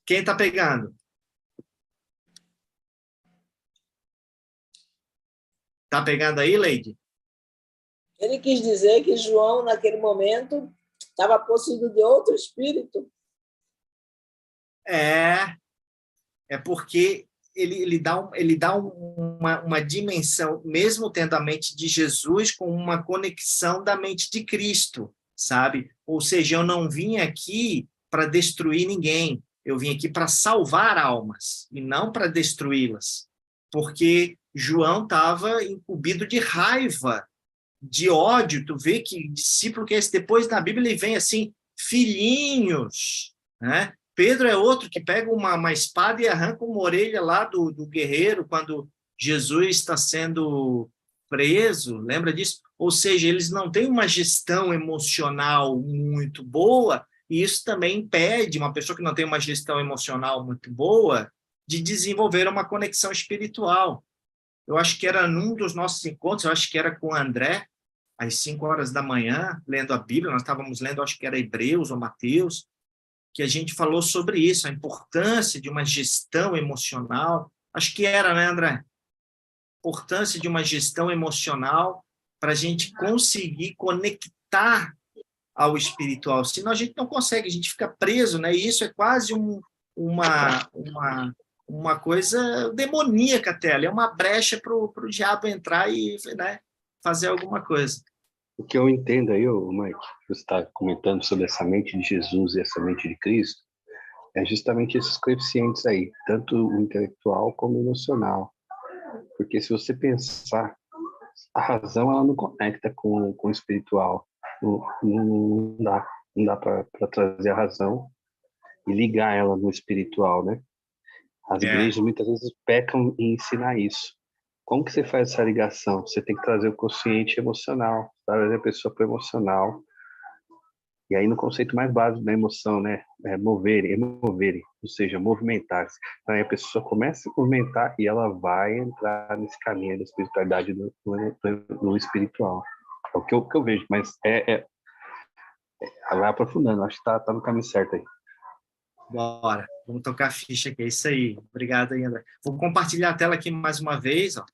Quem está pegando? Está pegando aí, Leide? Ele quis dizer que João, naquele momento, estava possuído de outro espírito. É porque ele dá uma dimensão, mesmo tendo a mente de Jesus, com uma conexão da mente de Cristo, sabe? Ou seja, eu não vim aqui para destruir ninguém, eu vim aqui para salvar almas, e não para destruí-las. Porque João estava incumbido de raiva, de ódio. Tu vê que discípulo que é esse, depois na Bíblia ele vem assim, filhinhos, né? Pedro é outro que pega uma espada e arranca uma orelha lá do guerreiro quando Jesus está sendo preso, lembra disso? Ou seja, eles não têm uma gestão emocional muito boa, e isso também impede uma pessoa que não tem uma gestão emocional muito boa de desenvolver uma conexão espiritual. Eu acho que era num dos nossos encontros, eu acho que era com o André, às 5 horas da manhã, lendo a Bíblia, nós estávamos lendo, acho que era Hebreus ou Mateus, que a gente falou sobre isso, a importância de uma gestão emocional. Acho que era, né, André? Importância de uma gestão emocional para a gente conseguir conectar ao espiritual. Senão a gente não consegue, a gente fica preso, né? E isso é quase uma coisa demoníaca até. É uma brecha para o diabo entrar e, né, fazer alguma coisa. O que eu entendo aí, Mike, que você está comentando sobre essa mente de Jesus e essa mente de Cristo, é justamente esses coeficientes aí, tanto o intelectual como o emocional. Porque se você pensar, a razão ela não conecta com o espiritual. Não dá para trazer a razão e ligar ela no espiritual, né? As igrejas muitas vezes pecam em ensinar isso. Como que você faz essa ligação? Você tem que trazer o consciente emocional, trazer a pessoa para o emocional. E aí no conceito mais básico da emoção, né? Moverem, ou seja, movimentar-se. Então aí a pessoa começa a movimentar e ela vai entrar nesse caminho da espiritualidade do espiritual. É o que eu vejo, mas vai aprofundando, acho que tá no caminho certo aí. Bora, vamos tocar a ficha aqui, é isso aí. Obrigado aí, André. Vou compartilhar a tela aqui mais uma vez, ó.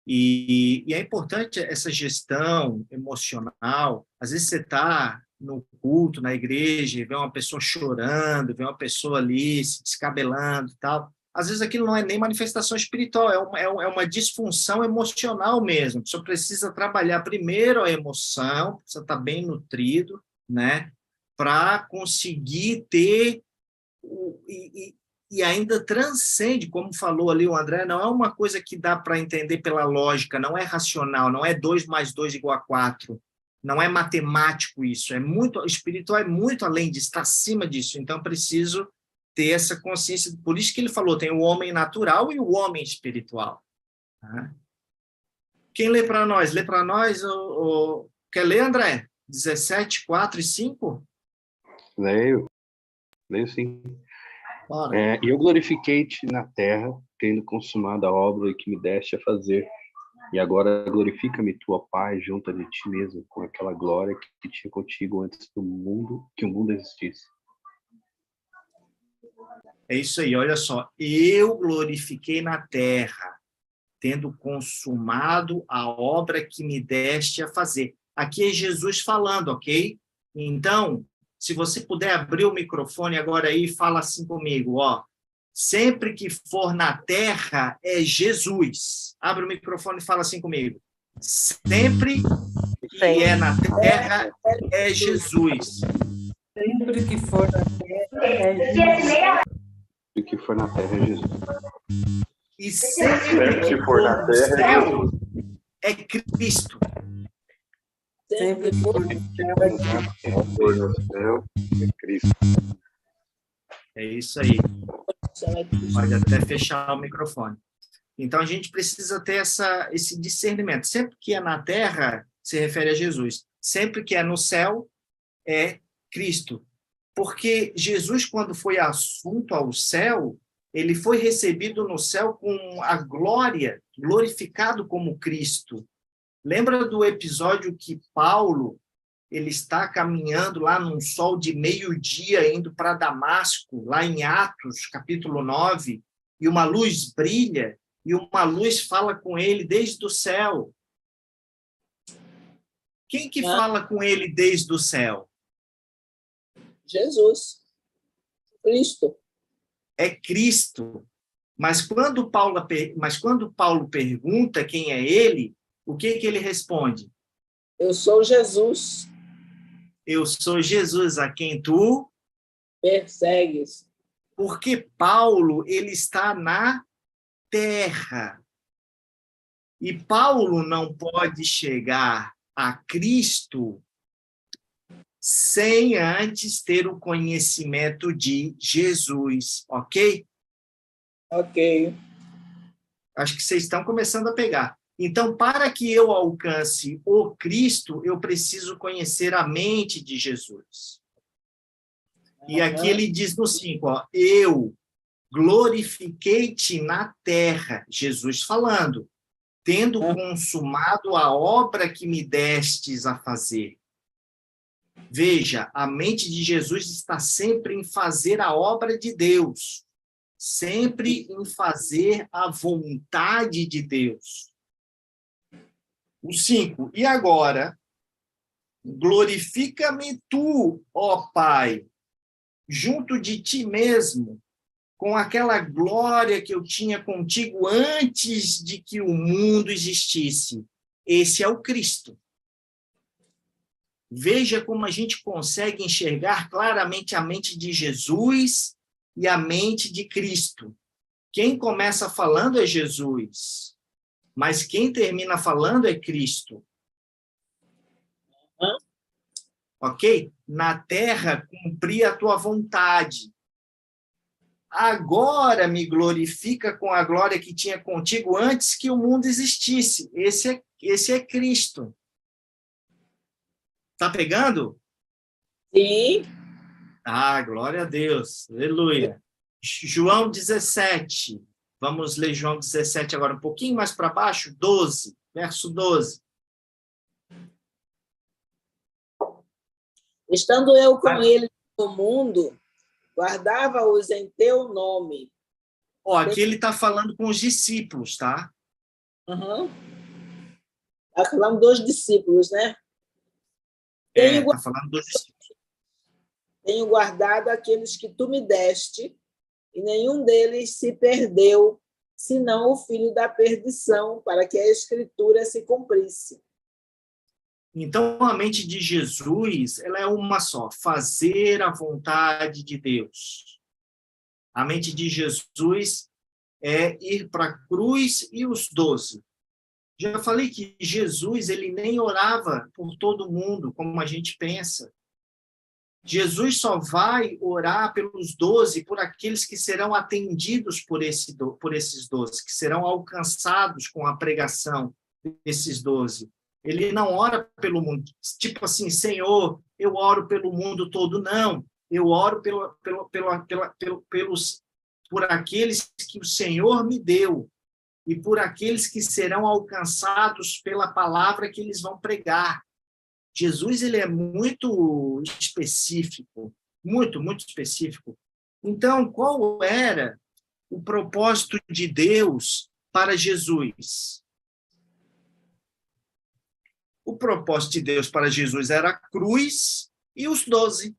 E é importante essa gestão emocional. Às vezes você está no culto, na igreja, e vê uma pessoa chorando, vê uma pessoa ali se descabelando e tal. Às vezes aquilo não é nem manifestação espiritual, é uma disfunção emocional mesmo. A pessoa precisa trabalhar primeiro a emoção, precisa estar bem nutrido, né, para conseguir ter e ainda transcende, como falou ali o André, não é uma coisa que dá para entender pela lógica, não é racional, não é 2 mais 2 igual a 4, não é matemático isso, o espiritual é muito além disso, está acima disso, então preciso ter essa consciência, por isso que ele falou, tem o homem natural e o homem espiritual. Tá? Quem lê para nós? Lê para nós, quer ler, André? 17, 4 e 5? Leio sim. E eu glorifiquei-te na terra, tendo consumado a obra que me deste a fazer. E agora glorifica-me, tua paz, junto de ti mesmo, com aquela glória que tinha contigo antes que o mundo existisse. É isso aí, olha só. Eu glorifiquei na terra, tendo consumado a obra que me deste a fazer. Aqui é Jesus falando, ok? Então, se você puder abrir o microfone agora aí e fala assim comigo, ó. Sempre que for na terra, é Jesus. Abre o microfone e fala assim comigo. Sempre que é na terra, é Jesus. Sempre que for na terra, é Jesus. Sempre que for na terra, é Jesus. E sempre que for na terra, é Cristo. Sempre que for no céu, é Cristo. É isso aí. Pode até fechar o microfone. Então, a gente precisa ter esse discernimento. Sempre que é na terra, se refere a Jesus. Sempre que é no céu, é Cristo. Porque Jesus, quando foi assunto ao céu, ele foi recebido no céu com a glória, glorificado como Cristo. Lembra do episódio que Paulo ele está caminhando lá num sol de meio-dia, indo para Damasco, lá em Atos, capítulo 9, e uma luz brilha, e uma luz fala com ele desde o céu. Quem que fala com ele desde o céu? Jesus. Cristo. É Cristo. Mas quando Paulo pergunta quem é ele, o que ele responde? Eu sou Jesus. Eu sou Jesus, a quem tu persegues. Porque Paulo ele está na terra. E Paulo não pode chegar a Cristo sem antes ter o conhecimento de Jesus, ok? Ok. Acho que vocês estão começando a pegar. Então, para que eu alcance o Cristo, eu preciso conhecer a mente de Jesus. E aqui ele diz no 5, ó, eu glorifiquei-te na terra, Jesus falando, tendo consumado a obra que me destes a fazer. Veja, a mente de Jesus está sempre em fazer a obra de Deus, sempre em fazer a vontade de Deus. O 5, e agora, glorifica-me tu, ó Pai, junto de ti mesmo, com aquela glória que eu tinha contigo antes de que o mundo existisse. Esse é o Cristo. Veja como a gente consegue enxergar claramente a mente de Jesus e a mente de Cristo. Quem começa falando é Jesus, mas quem termina falando é Cristo. Ok? Na terra, cumpri a tua vontade. Agora me glorifica com a glória que tinha contigo antes que o mundo existisse. Esse é Cristo. Está pegando? Sim. Ah, glória a Deus. Aleluia. João 17. Vamos ler João 17 agora um pouquinho mais para baixo. 12, verso 12. Estando eu com ele no mundo, guardava-os em teu nome. Ó, aqui ele está falando com os discípulos, tá? Está falando dos discípulos, né? Está falando dos discípulos. Tenho guardado aqueles que tu me deste, e nenhum deles se perdeu, senão o filho da perdição, para que a Escritura se cumprisse. Então, a mente de Jesus, ela é uma só, fazer a vontade de Deus. A mente de Jesus é ir para a cruz e os 12. Já falei que Jesus, ele nem orava por todo mundo, como a gente pensa. Jesus só vai orar pelos 12, por aqueles que serão atendidos por esses 12, que serão alcançados com a pregação desses 12. Ele não ora pelo mundo, tipo assim, Senhor, eu oro pelo mundo todo, não. Eu oro por aqueles que o Senhor me deu e por aqueles que serão alcançados pela palavra que eles vão pregar. Jesus, ele é muito específico, muito, muito específico. Então, qual era o propósito de Deus para Jesus? O propósito de Deus para Jesus era a cruz e os 12.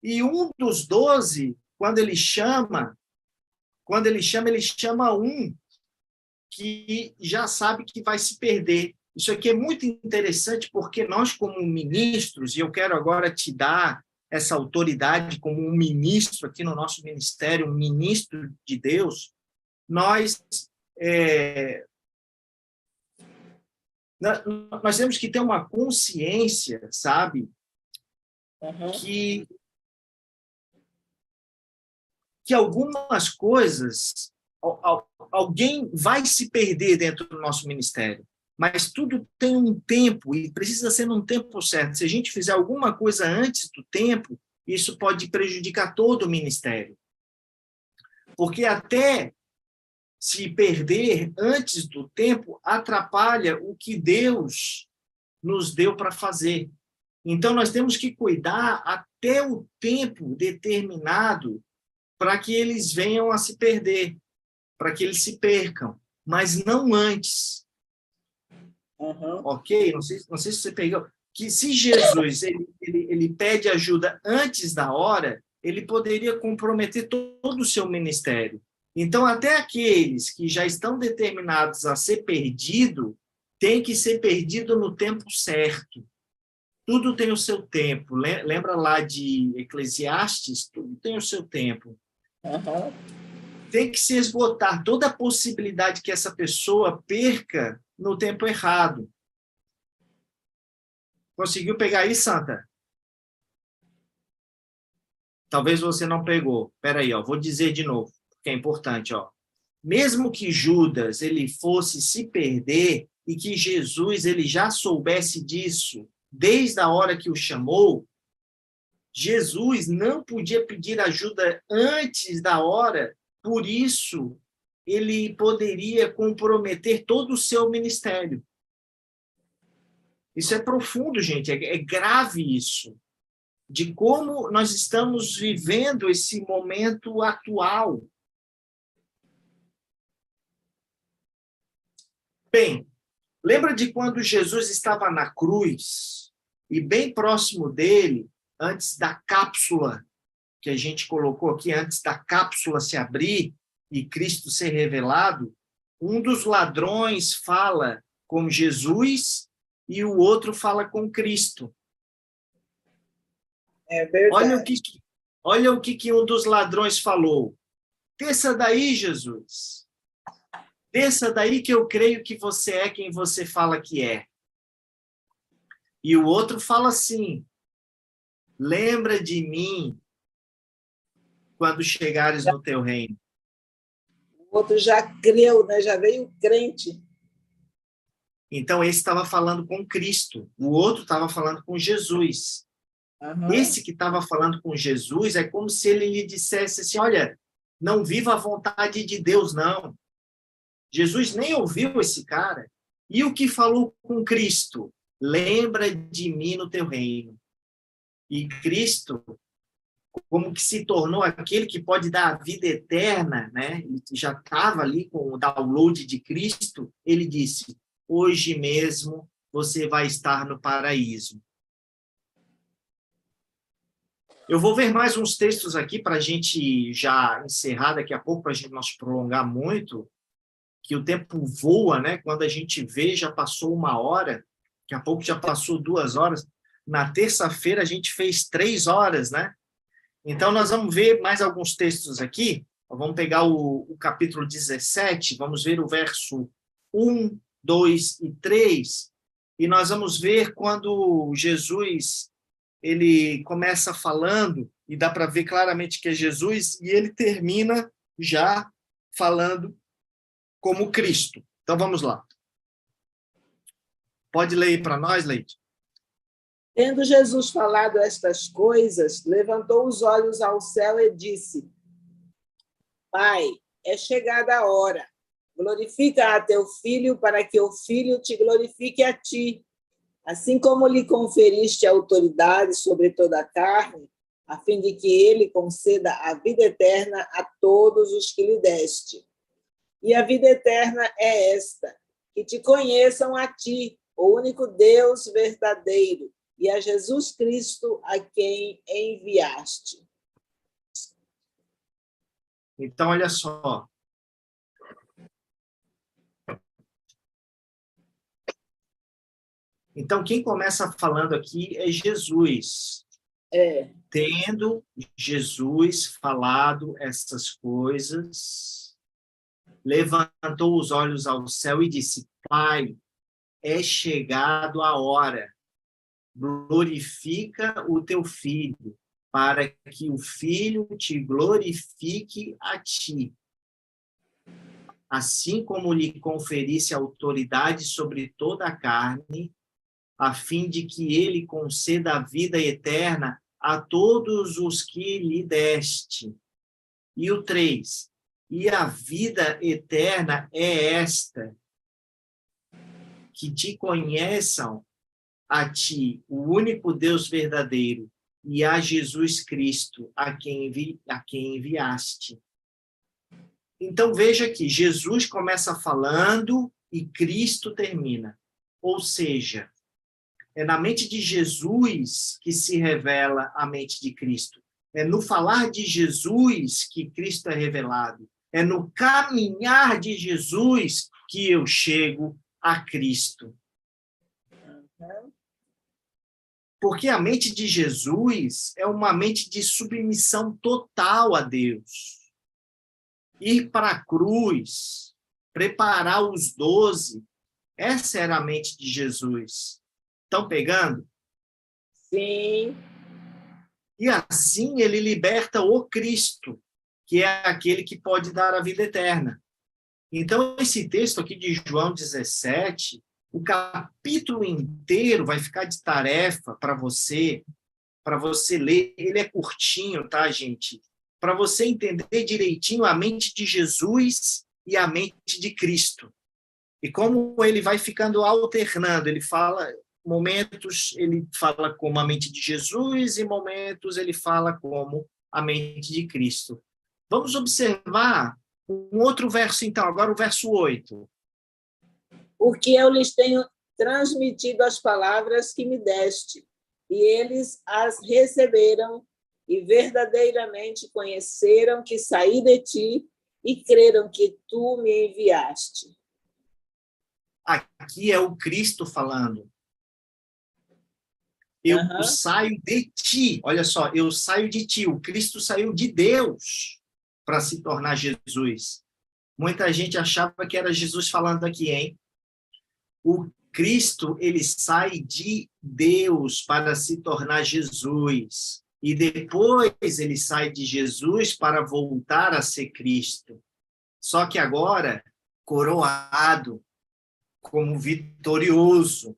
E um dos 12, quando ele chama um que já sabe que vai se perder. Isso aqui é muito interessante porque nós, como ministros, e eu quero agora te dar essa autoridade como um ministro aqui no nosso ministério, um ministro de Deus, nós temos que ter uma consciência, sabe, que algumas coisas Alguém vai se perder dentro do nosso ministério, mas tudo tem um tempo e precisa ser num tempo certo. Se a gente fizer alguma coisa antes do tempo, isso pode prejudicar todo o ministério. Porque até se perder antes do tempo atrapalha o que Deus nos deu para fazer. Então, nós temos que cuidar até o tempo determinado para que eles venham a se perder, para que eles se percam, mas não antes. Ok? Não sei se você pegou. Que se Jesus ele pede ajuda antes da hora, ele poderia comprometer todo o seu ministério. Então, até aqueles que já estão determinados a ser perdido, tem que ser perdido no tempo certo. Tudo tem o seu tempo. Lembra lá de Eclesiastes? Tudo tem o seu tempo. Tem que se esgotar toda a possibilidade que essa pessoa perca no tempo errado. Conseguiu pegar aí, Santa? Talvez você não pegou. Espera aí, vou dizer de novo, porque é importante. Mesmo que Judas ele fosse se perder e que Jesus ele já soubesse disso desde a hora que o chamou, Jesus não podia pedir ajuda antes da hora, por isso ele poderia comprometer todo o seu ministério. Isso é profundo, gente, é grave isso, de como nós estamos vivendo esse momento atual. Bem, lembra de quando Jesus estava na cruz e bem próximo dele, antes da cápsula que a gente colocou aqui, antes da cápsula se abrir e Cristo ser revelado, um dos ladrões fala com Jesus e o outro fala com Cristo. É verdade. Olha o que um dos ladrões falou. Desça daí, Jesus. Desça daí que eu creio que você é quem você fala que é. E o outro fala assim, lembra de mim quando chegares no teu reino. O outro já creu, né? Já veio crente. Então, esse estava falando com Cristo, o outro estava falando com Jesus. Esse que estava falando com Jesus é como se ele lhe dissesse assim, olha, não viva a vontade de Deus, não. Jesus nem ouviu esse cara. E o que falou com Cristo? Lembra de mim no teu reino. E Cristo, como que se tornou aquele que pode dar a vida eterna, né? Ele já estava ali com o download de Cristo, ele disse, hoje mesmo você vai estar no paraíso. Eu vou ver mais uns textos aqui para a gente já encerrar daqui a pouco, para a gente não se prolongar muito, que o tempo voa, né? Quando a gente vê, já passou 1 hora, daqui a pouco já passou 2 horas. Na terça-feira a gente fez 3 horas, né? Então, nós vamos ver mais alguns textos aqui. Vamos pegar o capítulo 17, vamos ver o verso 1, 2 e 3, e nós vamos ver quando Jesus ele começa falando, e dá para ver claramente que é Jesus, e ele termina já falando como Cristo. Então, vamos lá. Pode ler para nós, Leite? Tendo Jesus falado estas coisas, levantou os olhos ao céu e disse, Pai, é chegada a hora. Glorifica a teu Filho, para que o Filho te glorifique a ti, assim como lhe conferiste autoridade sobre toda a carne, a fim de que ele conceda a vida eterna a todos os que lhe deste. E a vida eterna é esta, que te conheçam a ti, o único Deus verdadeiro, e a Jesus Cristo, a quem enviaste. Então, olha só. Então, quem começa falando aqui é Jesus. Tendo Jesus falado essas coisas, levantou os olhos ao céu e disse, Pai, é chegado a hora. Glorifica o teu Filho, para que o Filho te glorifique a ti. assim como lhe conferisse autoridade sobre toda a carne, a fim de que ele conceda a vida eterna a todos os que lhe deste. E o 3, e a vida eterna é esta, que te conheçam a ti, o único Deus verdadeiro, e a Jesus Cristo, a quem enviaste. Então, veja que Jesus começa falando e Cristo termina. Ou seja, é na mente de Jesus que se revela a mente de Cristo. É no falar de Jesus que Cristo é revelado. É no caminhar de Jesus que eu chego a Cristo. Porque a mente de Jesus é uma mente de submissão total a Deus. Ir para a cruz, preparar os 12, essa era a mente de Jesus. Estão pegando? Sim. E assim ele liberta o Cristo, que é aquele que pode dar a vida eterna. Então, esse texto aqui de João 17, o capítulo inteiro vai ficar de tarefa para você ler. Ele é curtinho, tá, gente? Para você entender direitinho a mente de Jesus e a mente de Cristo. E como ele vai ficando alternando, ele fala, momentos ele fala como a mente de Jesus e momentos ele fala como a mente de Cristo. Vamos observar um outro verso, então, agora o verso 8. Porque eu lhes tenho transmitido as palavras que me deste, e eles as receberam e verdadeiramente conheceram que saí de ti e creram que tu me enviaste. Aqui é o Cristo falando. Eu saio de ti. Olha só, eu saio de ti. O Cristo saiu de Deus para se tornar Jesus. Muita gente achava que era Jesus falando aqui, hein? O Cristo, ele sai de Deus para se tornar Jesus. E depois ele sai de Jesus para voltar a ser Cristo. Só que agora, coroado, como vitorioso.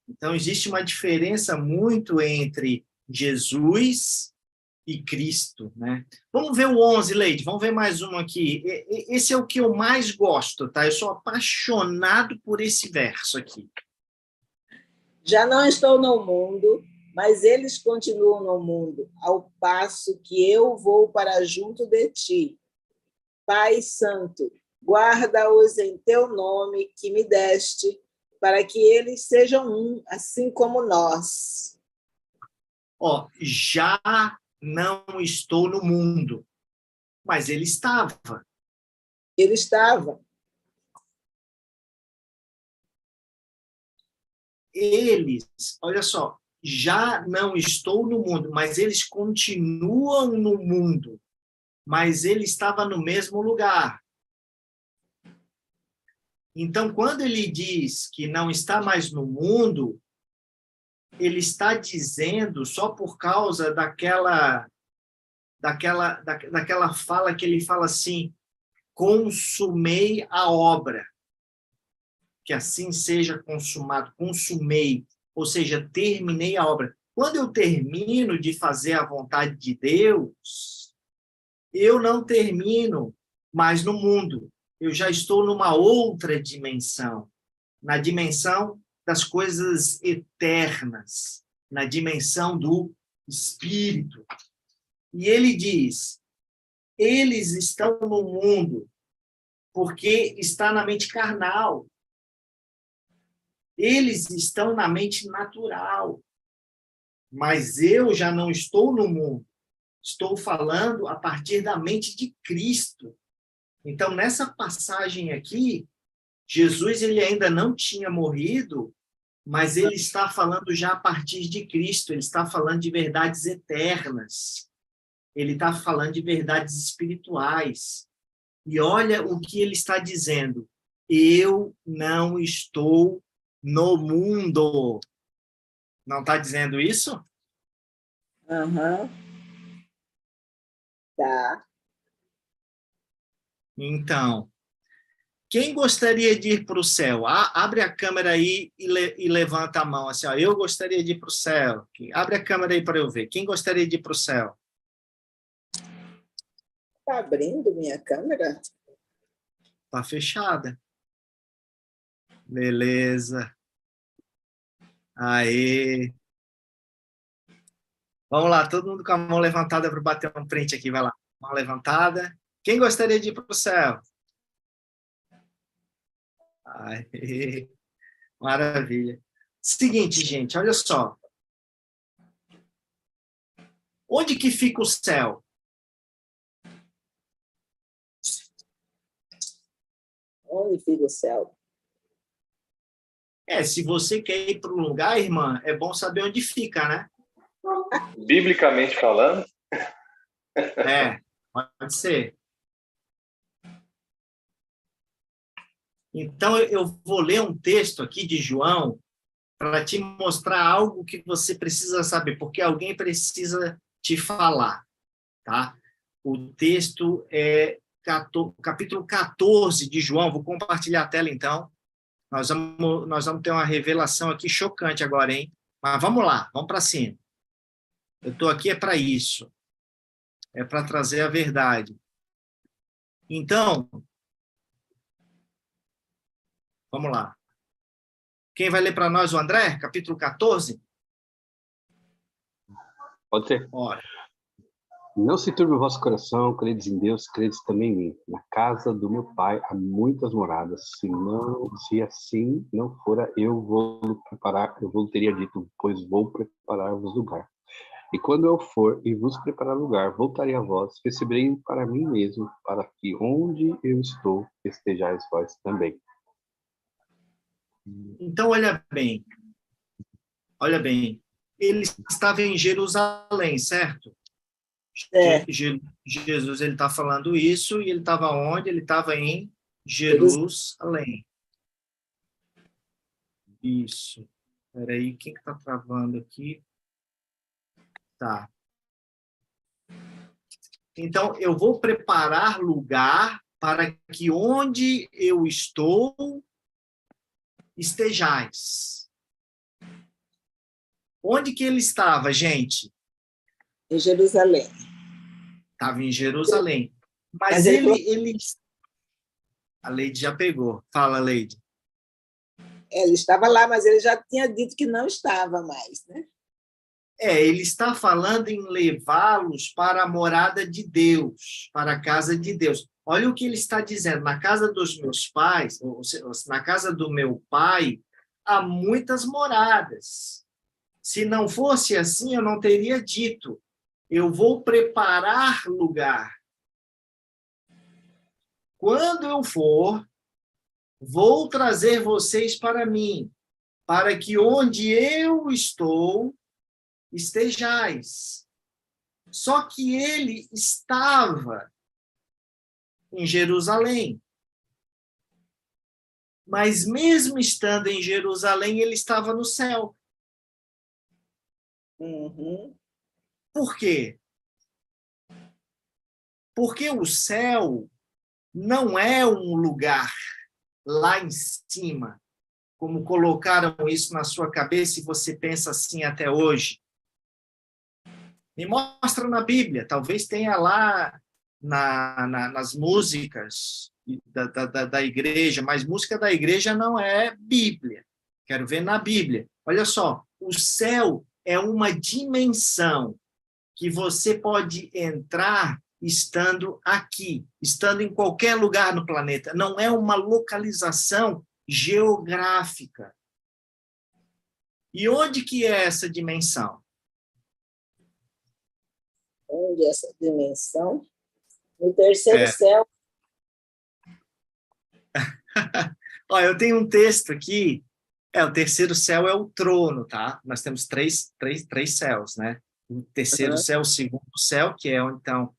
Então, existe uma diferença muito entre Jesus e Cristo, né? Vamos ver o 11, Leide, vamos ver mais um aqui. Esse é o que eu mais gosto, tá? Eu sou apaixonado por esse verso aqui. Já não estou no mundo, mas eles continuam no mundo, ao passo que eu vou para junto de ti. Pai Santo, guarda-os em teu nome que me deste, para que eles sejam um, assim como nós. Já não estou no mundo, mas ele estava. Ele estava. Eles, olha só, já não estou no mundo, mas eles continuam no mundo, mas ele estava no mesmo lugar. Então, quando ele diz que não está mais no mundo, ele está dizendo só por causa daquela fala que ele fala assim, consumei a obra. Que assim seja consumado, consumei, ou seja, terminei a obra. Quando eu termino de fazer a vontade de Deus, eu não termino mais no mundo. Eu já estou numa outra dimensão, na dimensão das coisas eternas, na dimensão do Espírito. E ele diz, eles estão no mundo porque está na mente carnal. Eles estão na mente natural. Mas eu já não estou no mundo. Estou falando a partir da mente de Cristo. Então, nessa passagem aqui, Jesus ele ainda não tinha morrido, mas ele está falando já a partir de Cristo. Ele está falando de verdades eternas. Ele está falando de verdades espirituais. E olha o que ele está dizendo. Eu não estou no mundo. Não está dizendo isso? Tá. Então, quem gostaria de ir para o céu? Abre a câmera aí e levanta a mão, assim, ó, eu gostaria de ir para o céu. Abre a câmera aí para eu ver. Quem gostaria de ir para o céu? Está abrindo minha câmera? Está fechada. Beleza. Aê. Vamos lá, todo mundo com a mão levantada para bater um print aqui, vai lá. Mão levantada. Quem gostaria de ir para o céu? Aê. Maravilha. Seguinte, gente, olha só. Onde que fica o céu? Onde fica o céu? Se você quer ir para um lugar, irmã, é bom saber onde fica, né? Biblicamente falando? Pode ser. Então, eu vou ler um texto aqui de João para te mostrar algo que você precisa saber, porque alguém precisa te falar, tá? O texto é capítulo 14 de João. Vou compartilhar a tela, então. Nós vamos ter uma revelação aqui chocante agora, hein? Mas vamos lá, vamos para cima. Eu estou aqui para isso. É para trazer a verdade. Então, vamos lá. Quem vai ler para nós, o André? Capítulo 14? Pode ser. Bora. Não se turbe o vosso coração, credes em Deus, credes também em mim. Na casa do meu pai há muitas moradas. Se assim não fora, eu vou teria dito, pois vou preparar-vos lugar. E quando eu for e vos preparar lugar, voltarei a vós, receberei para mim mesmo, para que onde eu estou, estejais vós também. Então, olha bem. Olha bem. Ele estava em Jerusalém, certo? Jesus, ele está falando isso, e ele estava onde? Ele estava em Jerusalém. Isso. Espera aí, quem que está travando aqui? Tá. Então, eu vou preparar lugar para que onde eu estou estejais. Onde que ele estava, gente? Em Jerusalém. Estava em Jerusalém. Mas ele... A Leide já pegou. Fala, Leide. Ele estava lá, mas ele já tinha dito que não estava mais, né? Ele está falando em levá-los para a morada de Deus, para a casa de Deus. Olha o que ele está dizendo. Na casa dos meus pais, na casa do meu pai, há muitas moradas. Se não fosse assim, eu não teria dito. Eu vou preparar lugar. Quando eu for, vou trazer vocês para mim, para que onde eu estou, estejais. Só que ele estava em Jerusalém. Mas mesmo estando em Jerusalém, ele estava no céu. Uhum. Por quê? Porque o céu não é um lugar lá em cima, como colocaram isso na sua cabeça e você pensa assim até hoje. Me mostra na Bíblia, talvez tenha lá nas músicas da igreja, mas música da igreja não é Bíblia. Quero ver na Bíblia. Olha só, o céu é uma dimensão que você pode entrar estando aqui, estando em qualquer lugar no planeta. Não é uma localização geográfica. E onde que é essa dimensão? Onde é essa dimensão? No terceiro céu. Olha, eu tenho um texto aqui. O terceiro céu é o trono, tá? Nós temos três céus, né? O terceiro céu, o segundo céu, que é onde então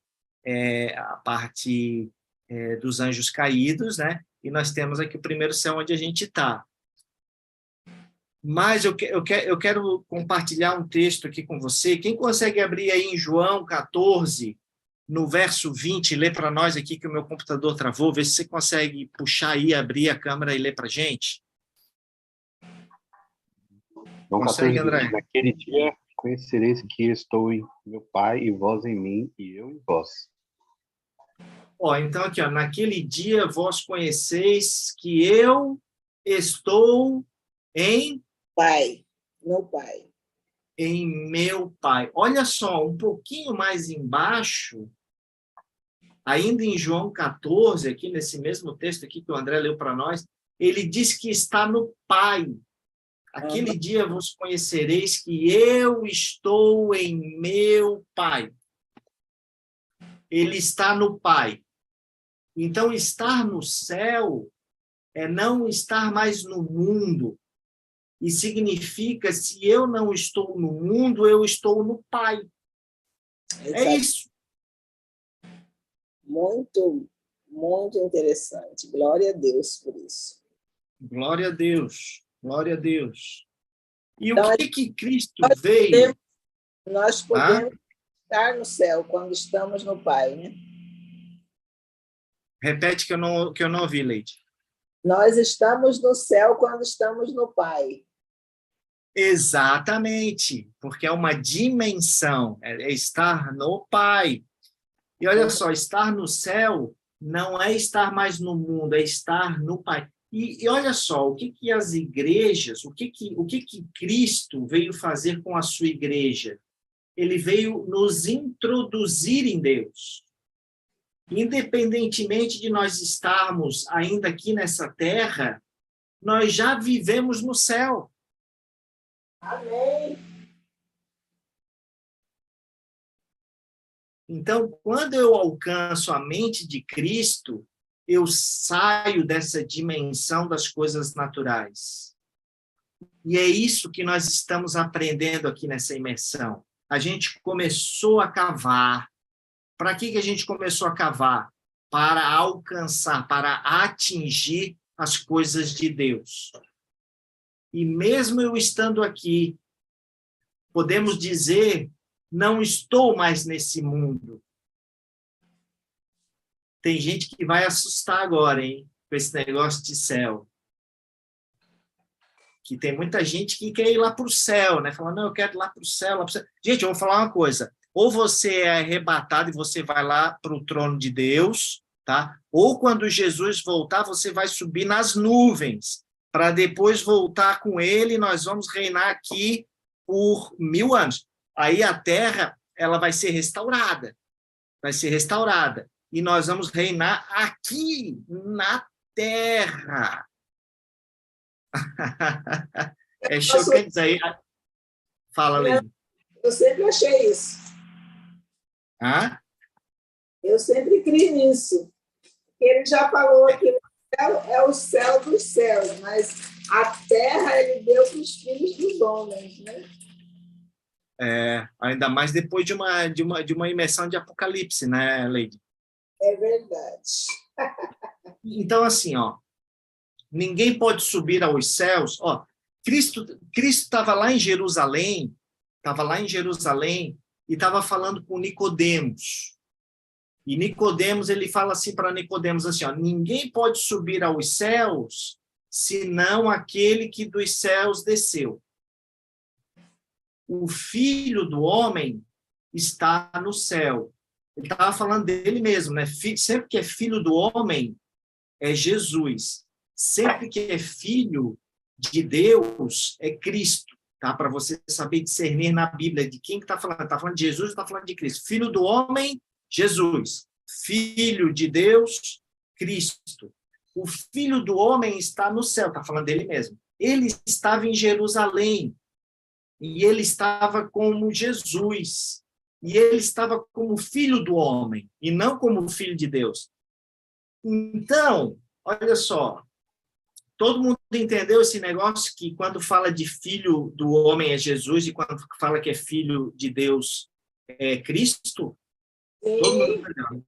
a parte dos anjos caídos, né? E nós temos aqui o primeiro céu onde a gente está. Mas eu quero compartilhar um texto aqui com você. Quem consegue abrir aí em João 14, no verso 20, lê para nós aqui que o meu computador travou, vê se você consegue puxar aí, abrir a câmera e ler para a gente. Consegue, André? Naquele dia conhecereis que estou em meu Pai e vós em mim e eu em vós. Então aqui, naquele dia vós conheceis que eu estou em Pai, meu Pai. Em meu Pai. Olha só, um pouquinho mais embaixo, ainda em João 14, aqui nesse mesmo texto aqui que o André leu para nós, ele diz que está no Pai. Aquele dia vos conhecereis que eu estou em meu Pai. Ele está no Pai. Então, estar no céu é não estar mais no mundo. E significa, se eu não estou no mundo, eu estou no Pai. Exato. É isso. Muito, muito interessante. Glória a Deus por isso. Glória a Deus. Glória a Deus. E então, o que Cristo veio? Nós podemos estar no céu quando estamos no Pai, né? Repete que eu não ouvi, Leide. Nós estamos no céu quando estamos no Pai. Exatamente, porque é uma dimensão, é estar no Pai. E olha só, estar no céu não é estar mais no mundo, é estar no Pai. E olha só, o que as igrejas, o que Cristo veio fazer com a sua igreja? Ele veio nos introduzir em Deus. Independentemente de nós estarmos ainda aqui nessa terra, nós já vivemos no céu. Amém. Então, quando eu alcanço a mente de Cristo, eu saio dessa dimensão das coisas naturais. E é isso que nós estamos aprendendo aqui nessa imersão. A gente começou a cavar. Para que a gente começou a cavar? Para alcançar, para atingir as coisas de Deus. E mesmo eu estando aqui, podemos dizer, não estou mais nesse mundo. Tem gente que vai assustar agora, hein, com esse negócio de céu. Que tem muita gente que quer ir lá para o céu, né? Falando, não, eu quero ir lá para o céu, Gente, eu vou falar uma coisa. Ou você é arrebatado e você vai lá para o trono de Deus, tá? Ou quando Jesus voltar, você vai subir nas nuvens, para depois voltar com ele, e nós vamos reinar aqui por 1000 anos. Aí a terra, ela vai ser restaurada. Vai ser restaurada. E nós vamos reinar aqui, na terra. É chocante aí. Fala, Leide. Eu sempre achei isso. Hã? Eu sempre criei nisso. Ele já falou que o céu é o céu dos céus, mas a terra ele deu para os filhos dos homens, né? Ainda mais depois de uma imersão de Apocalipse, né, Leide? É verdade. Então, assim, ninguém pode subir aos céus. Cristo estava lá em Jerusalém, e estava falando com Nicodemos. E Nicodemos, ele fala assim para Nicodemos, assim, ninguém pode subir aos céus, senão aquele que dos céus desceu. O Filho do Homem está no céu. Ele estava falando dele mesmo, né? Sempre que é filho do homem, é Jesus. Sempre que é filho de Deus, é Cristo. Tá? Para você saber discernir na Bíblia de quem que está falando. Está falando de Jesus ou está falando de Cristo? Filho do homem, Jesus. Filho de Deus, Cristo. O Filho do homem está no céu. Está falando dele mesmo. Ele estava em Jerusalém. E ele estava como Jesus. E ele estava como filho do homem, e não como filho de Deus. Então, olha só, todo mundo entendeu esse negócio que quando fala de filho do homem é Jesus, e quando fala que é filho de Deus é Cristo? Sim. Todo mundo entendeu.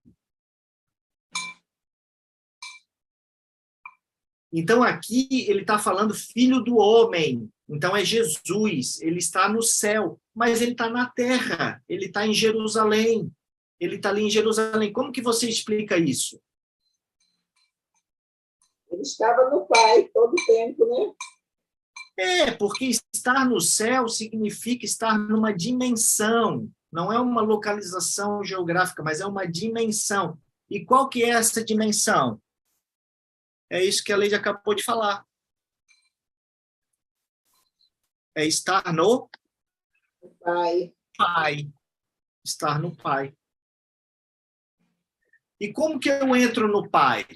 Então, aqui ele está falando filho do homem. Então, é Jesus. Ele está no céu, mas ele está na terra. Ele está em Jerusalém. Ele está ali em Jerusalém. Como que você explica isso? Ele estava no Pai todo o tempo, né? Porque estar no céu significa estar numa dimensão. Não é uma localização geográfica, mas é uma dimensão. E qual que é essa dimensão? É isso que a Leide acabou de falar. É estar no Pai. Pai. Estar no Pai. E como que eu entro no Pai?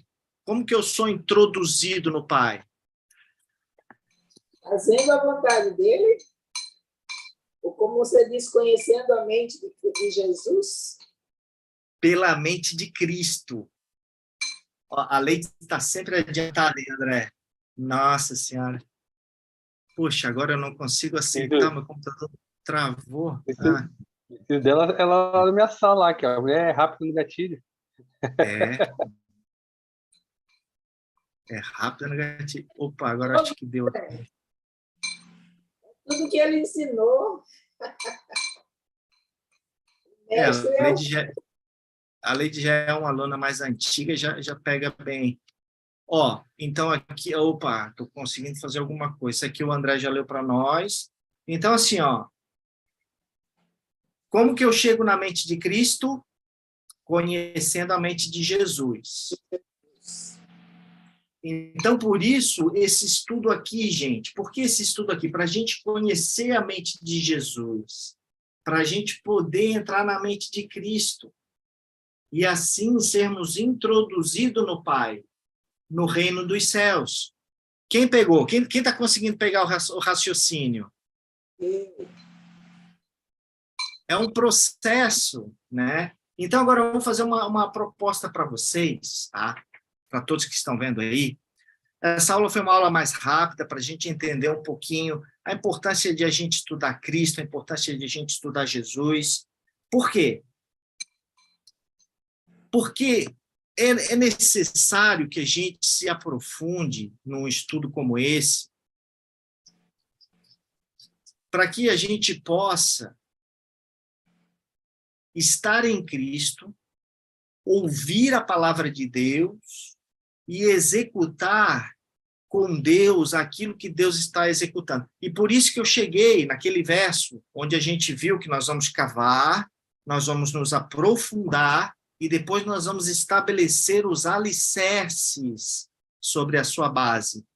Como que eu sou introduzido no Pai? Fazendo a vontade dele? Ou como você diz, conhecendo a mente de Jesus? Pela mente de Cristo. A Leide está sempre adiantada, hein, André? Nossa Senhora. Puxa, agora eu não consigo aceitar, meu computador travou. O dela, ela lá na minha sala, lá, que a mulher é rápida no gatilho. É rápido no gatilho. Opa, agora acho que deu. Tudo que ele ensinou. A Leide já é uma aluna mais antiga, já pega bem. Então aqui, estou conseguindo fazer alguma coisa. Isso aqui o André já leu para nós. Então, assim, como que eu chego na mente de Cristo? Conhecendo a mente de Jesus. Então, por isso, esse estudo aqui, gente, por que esse estudo aqui? Para a gente conhecer a mente de Jesus, para a gente poder entrar na mente de Cristo, e assim sermos introduzidos no Pai, no reino dos céus. Quem pegou? Quem está conseguindo pegar o raciocínio? É um processo, né? Então, agora eu vou fazer uma proposta para vocês, tá? Para todos que estão vendo aí. Essa aula foi uma aula mais rápida para a gente entender um pouquinho a importância de a gente estudar Cristo, a importância de a gente estudar Jesus. Por quê? Porque é necessário que a gente se aprofunde num estudo como esse, para que a gente possa estar em Cristo, ouvir a palavra de Deus e executar com Deus aquilo que Deus está executando. E por isso que eu cheguei naquele verso onde a gente viu que nós vamos cavar, nós vamos nos aprofundar e depois nós vamos estabelecer os alicerces sobre a sua base.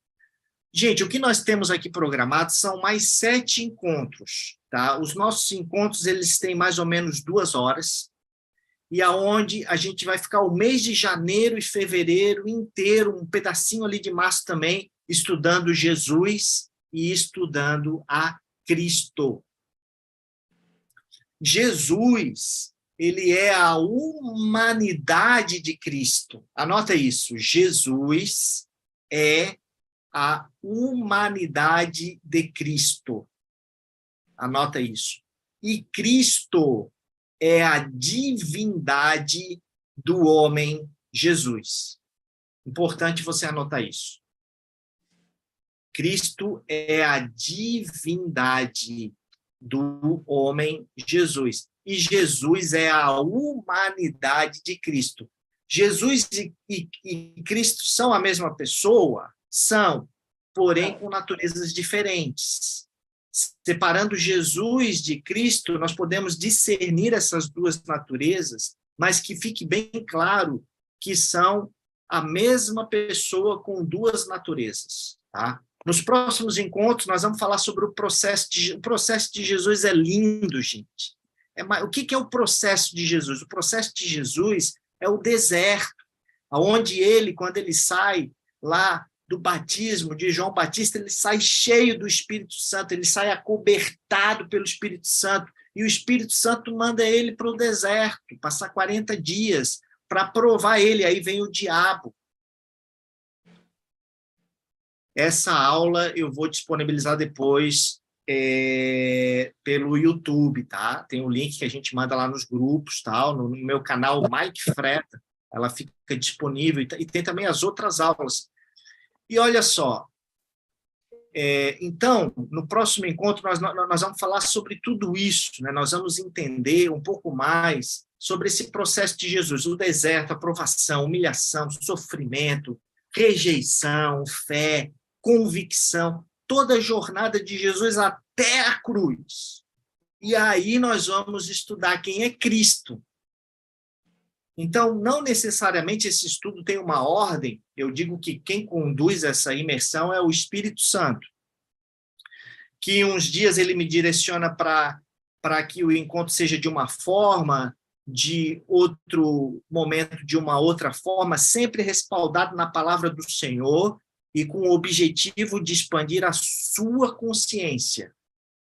Gente, o que nós temos aqui programado são mais 7 encontros, tá? Os nossos encontros, eles têm mais ou menos 2 horas, e aonde a gente vai ficar o mês de janeiro e fevereiro inteiro, um pedacinho ali de março também, estudando Jesus e estudando a Cristo. Jesus, ele é a humanidade de Cristo. Anota isso, Jesus é a humanidade de Cristo. Anota isso. E Cristo é a divindade do homem Jesus. Importante você anotar isso. Cristo é a divindade do homem Jesus. E Jesus é a humanidade de Cristo. Jesus e Cristo são a mesma pessoa? São, porém com naturezas diferentes. Separando Jesus de Cristo, nós podemos discernir essas duas naturezas, mas que fique bem claro que são a mesma pessoa com duas naturezas. Tá? Nos próximos encontros, nós vamos falar sobre o processo de Jesus. É lindo, gente. O que é o processo de Jesus? O processo de Jesus é o deserto, onde ele, quando ele sai lá do batismo de João Batista, ele sai cheio do Espírito Santo, ele sai acobertado pelo Espírito Santo, e o Espírito Santo manda ele para o deserto, passar 40 dias, para provar ele, aí vem o diabo. Essa aula eu vou disponibilizar depois pelo YouTube, tá? Tem o link que a gente manda lá nos grupos, tal, no meu canal Mike Freta, ela fica disponível, e tem também as outras aulas. E olha só, então, no próximo encontro, nós vamos falar sobre tudo isso, né? Nós vamos entender um pouco mais sobre esse processo de Jesus, o deserto, a provação, humilhação, sofrimento, rejeição, fé, convicção, toda a jornada de Jesus até a cruz. E aí nós vamos estudar quem é Cristo. Então, não necessariamente esse estudo tem uma ordem, eu digo que quem conduz essa imersão é o Espírito Santo, que uns dias ele me direciona para que o encontro seja de uma forma, de outro momento de uma outra forma, sempre respaldado na palavra do Senhor e com o objetivo de expandir a sua consciência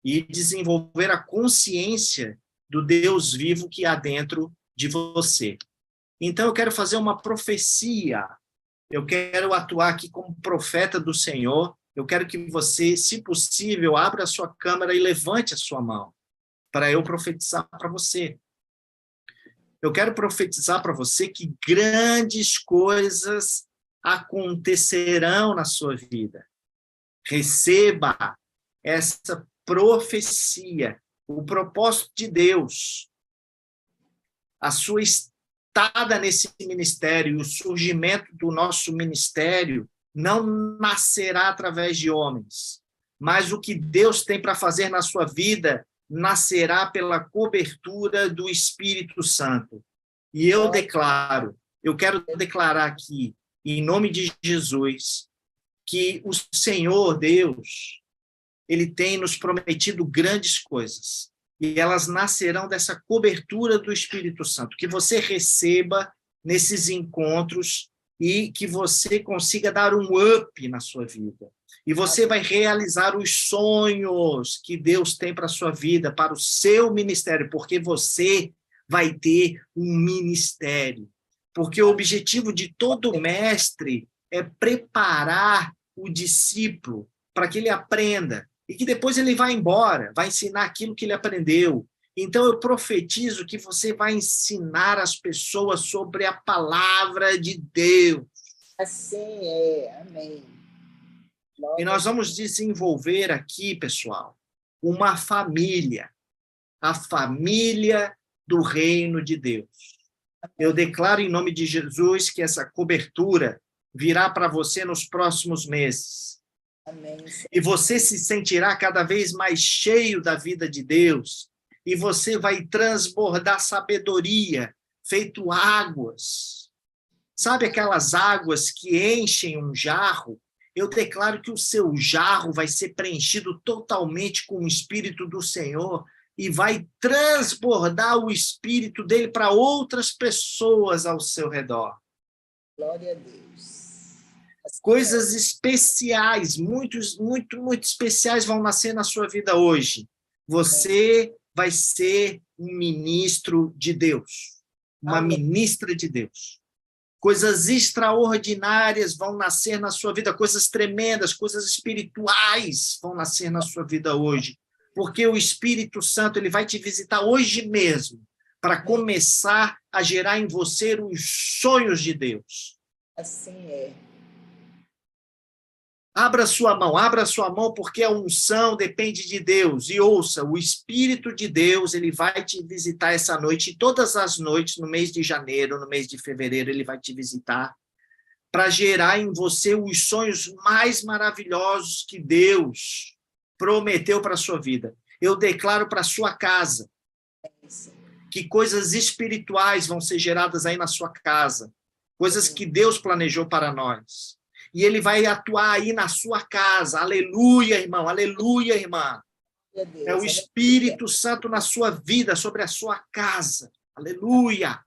e desenvolver a consciência do Deus vivo que há dentro de você. Então, eu quero fazer uma profecia, eu quero atuar aqui como profeta do Senhor, eu quero que você, se possível, abra a sua câmera e levante a sua mão, para eu profetizar para você. Eu quero profetizar para você que grandes coisas acontecerão na sua vida. Receba essa profecia, o propósito de Deus, a sua estada nesse ministério, o surgimento do nosso ministério não nascerá através de homens, mas o que Deus tem para fazer na sua vida nascerá pela cobertura do Espírito Santo. E eu quero declarar aqui, em nome de Jesus, que o Senhor Deus, ele tem nos prometido grandes coisas. E elas nascerão dessa cobertura do Espírito Santo, que você receba nesses encontros e que você consiga dar um up na sua vida. E você vai realizar os sonhos que Deus tem para a sua vida, para o seu ministério, porque você vai ter um ministério. Porque o objetivo de todo mestre é preparar o discípulo para que ele aprenda. E que depois ele vai embora, vai ensinar aquilo que ele aprendeu. Então, eu profetizo que você vai ensinar as pessoas sobre a palavra de Deus. Assim é, amém. E nós vamos desenvolver aqui, pessoal, uma família, a família do reino de Deus. Eu declaro em nome de Jesus que essa cobertura virá para você nos próximos meses. Amém. E você se sentirá cada vez mais cheio da vida de Deus, e você vai transbordar sabedoria, feito águas. Sabe aquelas águas que enchem um jarro? Eu declaro que o seu jarro vai ser preenchido totalmente com o Espírito do Senhor e vai transbordar o Espírito dele para outras pessoas ao seu redor. Glória a Deus. Coisas especiais, muito especiais vão nascer na sua vida hoje. Você vai ser um ministro de Deus, uma ministra de Deus. Coisas extraordinárias vão nascer na sua vida, coisas tremendas, coisas espirituais vão nascer na sua vida hoje, porque o Espírito Santo ele vai te visitar hoje mesmo para começar a gerar em você os sonhos de Deus. Assim é. Abra sua mão, porque a unção depende de Deus. E ouça, o Espírito de Deus, ele vai te visitar essa noite, e todas as noites, no mês de janeiro, no mês de fevereiro, ele vai te visitar, para gerar em você os sonhos mais maravilhosos que Deus prometeu para a sua vida. Eu declaro para a sua casa que coisas espirituais vão ser geradas aí na sua casa, coisas que Deus planejou para nós. E ele vai atuar aí na sua casa. Aleluia, irmão. Aleluia, irmã. É o Espírito Santo na sua vida, sobre a sua casa. Aleluia.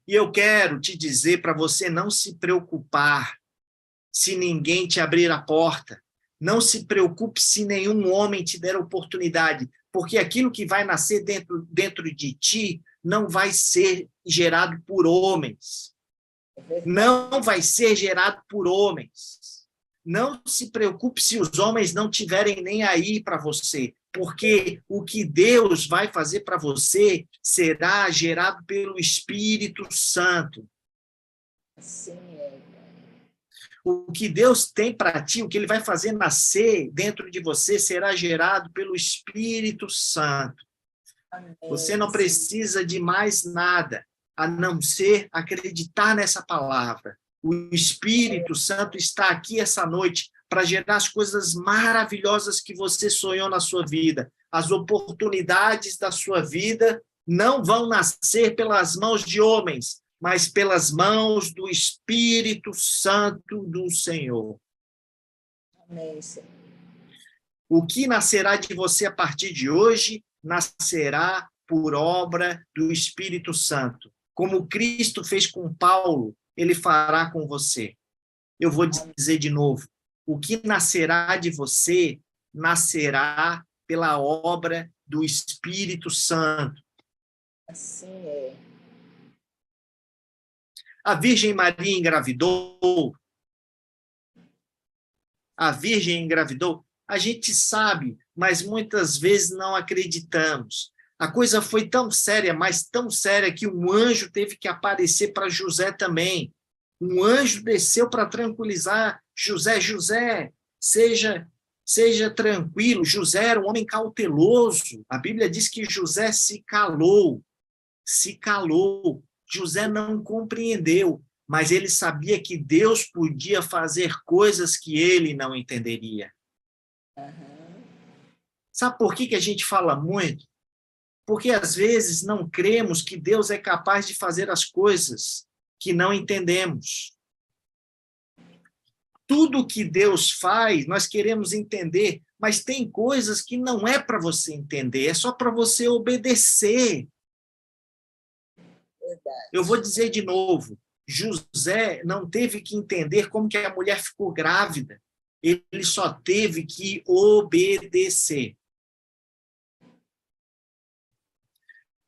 E eu quero te dizer para você não se preocupar se ninguém te abrir a porta. Não se preocupe se nenhum homem te der oportunidade, porque aquilo que vai nascer dentro de ti não vai ser gerado por homens. Não vai ser gerado por homens. Não se preocupe se os homens não tiverem nem aí para você, porque o que Deus vai fazer para você será gerado pelo Espírito Santo. Assim é. O que Deus tem para ti, o que ele vai fazer nascer dentro de você será gerado pelo Espírito Santo. Você não precisa de mais nada, a não ser acreditar nessa palavra. O Espírito Santo está aqui essa noite para gerar as coisas maravilhosas que você sonhou na sua vida. As oportunidades da sua vida não vão nascer pelas mãos de homens, mas pelas mãos do Espírito Santo do Senhor. Amém, Senhor. O que nascerá de você a partir de hoje, nascerá por obra do Espírito Santo. Como Cristo fez com Paulo, ele fará com você. Eu vou dizer de novo, o que nascerá de você, nascerá pela obra do Espírito Santo. Assim é. A Virgem Maria engravidou. A Virgem engravidou. A gente sabe, mas muitas vezes não acreditamos. A coisa foi tão séria, mas tão séria, que um anjo teve que aparecer para José também. Um anjo desceu para tranquilizar José. José, seja tranquilo. José era um homem cauteloso. A Bíblia diz que José se calou. Se calou. José não compreendeu, mas ele sabia que Deus podia fazer coisas que ele não entenderia. Sabe por que a gente fala muito? Porque às vezes não cremos que Deus é capaz de fazer as coisas que não entendemos. Tudo que Deus faz, nós queremos entender, mas tem coisas que não é para você entender, é só para você obedecer. Verdade. Eu vou dizer de novo, José não teve que entender como que a mulher ficou grávida, ele só teve que obedecer.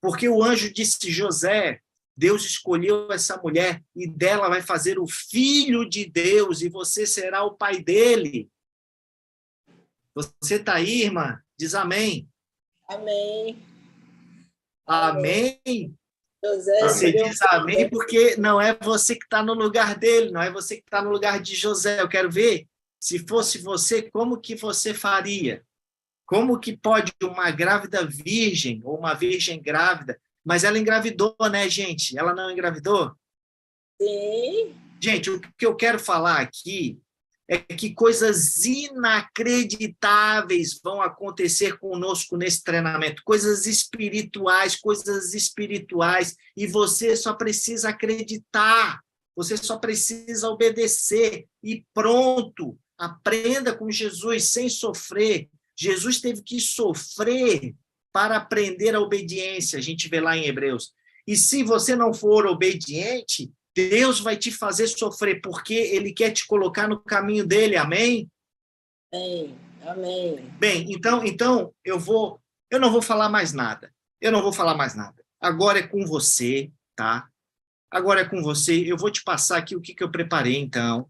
Porque o anjo disse, José, Deus escolheu essa mulher e dela vai fazer o Filho de Deus e você será o pai dele. Você está aí, irmã? Diz amém. Amém. Amém. José, você diz amém porque não é você que está no lugar dele, não é você que está no lugar de José. Eu quero ver, se fosse você, como que você faria? Como que pode uma grávida virgem, ou uma virgem grávida, mas ela engravidou, né, gente? Ela não engravidou? Sim. Gente, o que eu quero falar aqui é que coisas inacreditáveis vão acontecer conosco nesse treinamento, coisas espirituais, e você só precisa acreditar, você só precisa obedecer, e pronto, aprenda com Jesus sem sofrer. Jesus teve que sofrer para aprender a obediência, a gente vê lá em Hebreus. E se você não for obediente, Deus vai te fazer sofrer, porque Ele quer te colocar no caminho dele, amém? Amém. Bem, então eu não vou falar mais nada. Agora é com você, tá? Agora é com você. Eu vou te passar aqui o que eu preparei, então.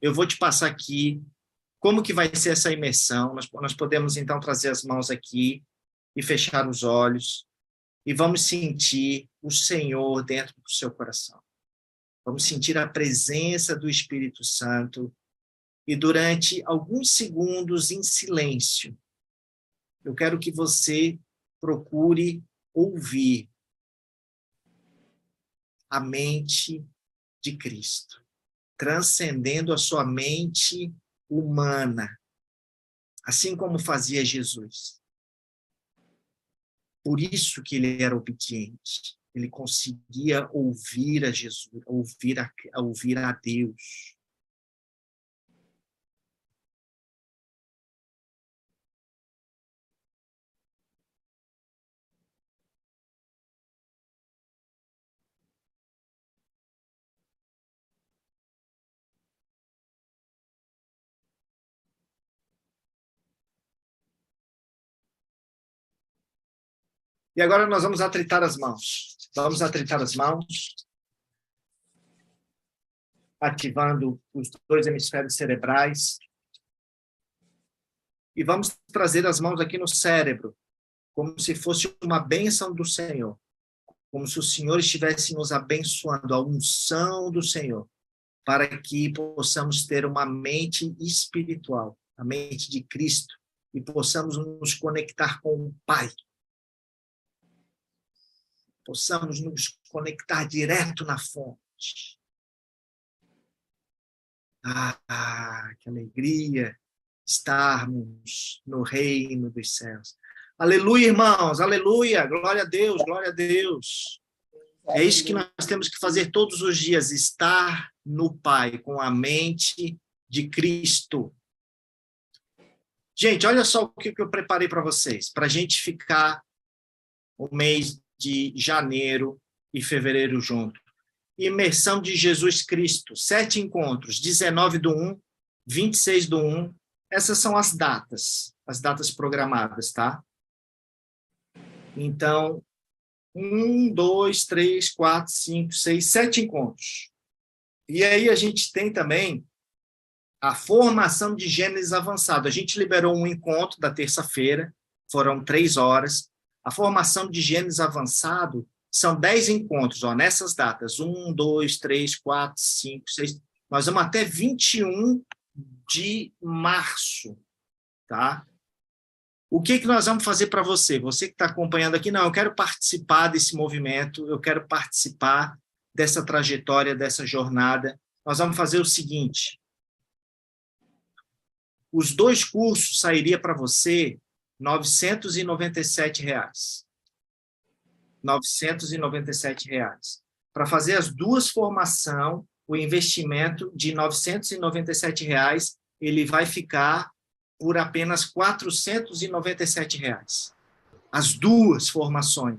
Eu vou te passar aqui como que vai ser essa imersão. Nós podemos, então, trazer as mãos aqui e fechar os olhos e vamos sentir o Senhor dentro do seu coração. Vamos sentir a presença do Espírito Santo e durante alguns segundos em silêncio, eu quero que você procure ouvir a mente de Cristo, transcendendo a sua mente humana, assim como fazia Jesus. Por isso que ele era obediente. Ele conseguia ouvir a Jesus, ouvir a Deus. E agora nós vamos atritar as mãos. Vamos atritar as mãos, ativando os 2 hemisférios cerebrais. E vamos trazer as mãos aqui no cérebro, como se fosse uma bênção do Senhor. Como se o Senhor estivesse nos abençoando, a unção do Senhor, para que possamos ter uma mente espiritual, a mente de Cristo, e possamos nos conectar com o Pai. possamos nos conectar direto na fonte. Que alegria estarmos no reino dos céus. Aleluia, irmãos, aleluia, glória a Deus, glória a Deus. É isso que nós temos que fazer todos os dias, estar no Pai, com a mente de Cristo. Gente, olha só o que eu preparei para vocês, para a gente ficar o mês de janeiro e fevereiro junto. Imersão de Jesus Cristo, 7 encontros, 19/1, 26/1. Essas são as datas programadas, tá? Então, 1, 2, 3, 4, 5, 6, 7 encontros. E aí a gente tem também a formação de Gênesis avançado. A gente liberou um encontro da terça-feira, foram 3 horas. A formação de Gênesis avançado são 10 encontros, ó, nessas datas. 1, 2, 3, 4, 5, 6. Nós vamos até 21 de março, tá? O que nós vamos fazer para você? Você que está acompanhando aqui, não, eu quero participar desse movimento, eu quero participar dessa trajetória, dessa jornada. Nós vamos fazer o seguinte. Os 2 cursos sairiam para você R$ 997. R$ 997. Para fazer as 2 formações, o investimento de R$ 997, ele vai ficar por apenas R$ 497. As 2 formações.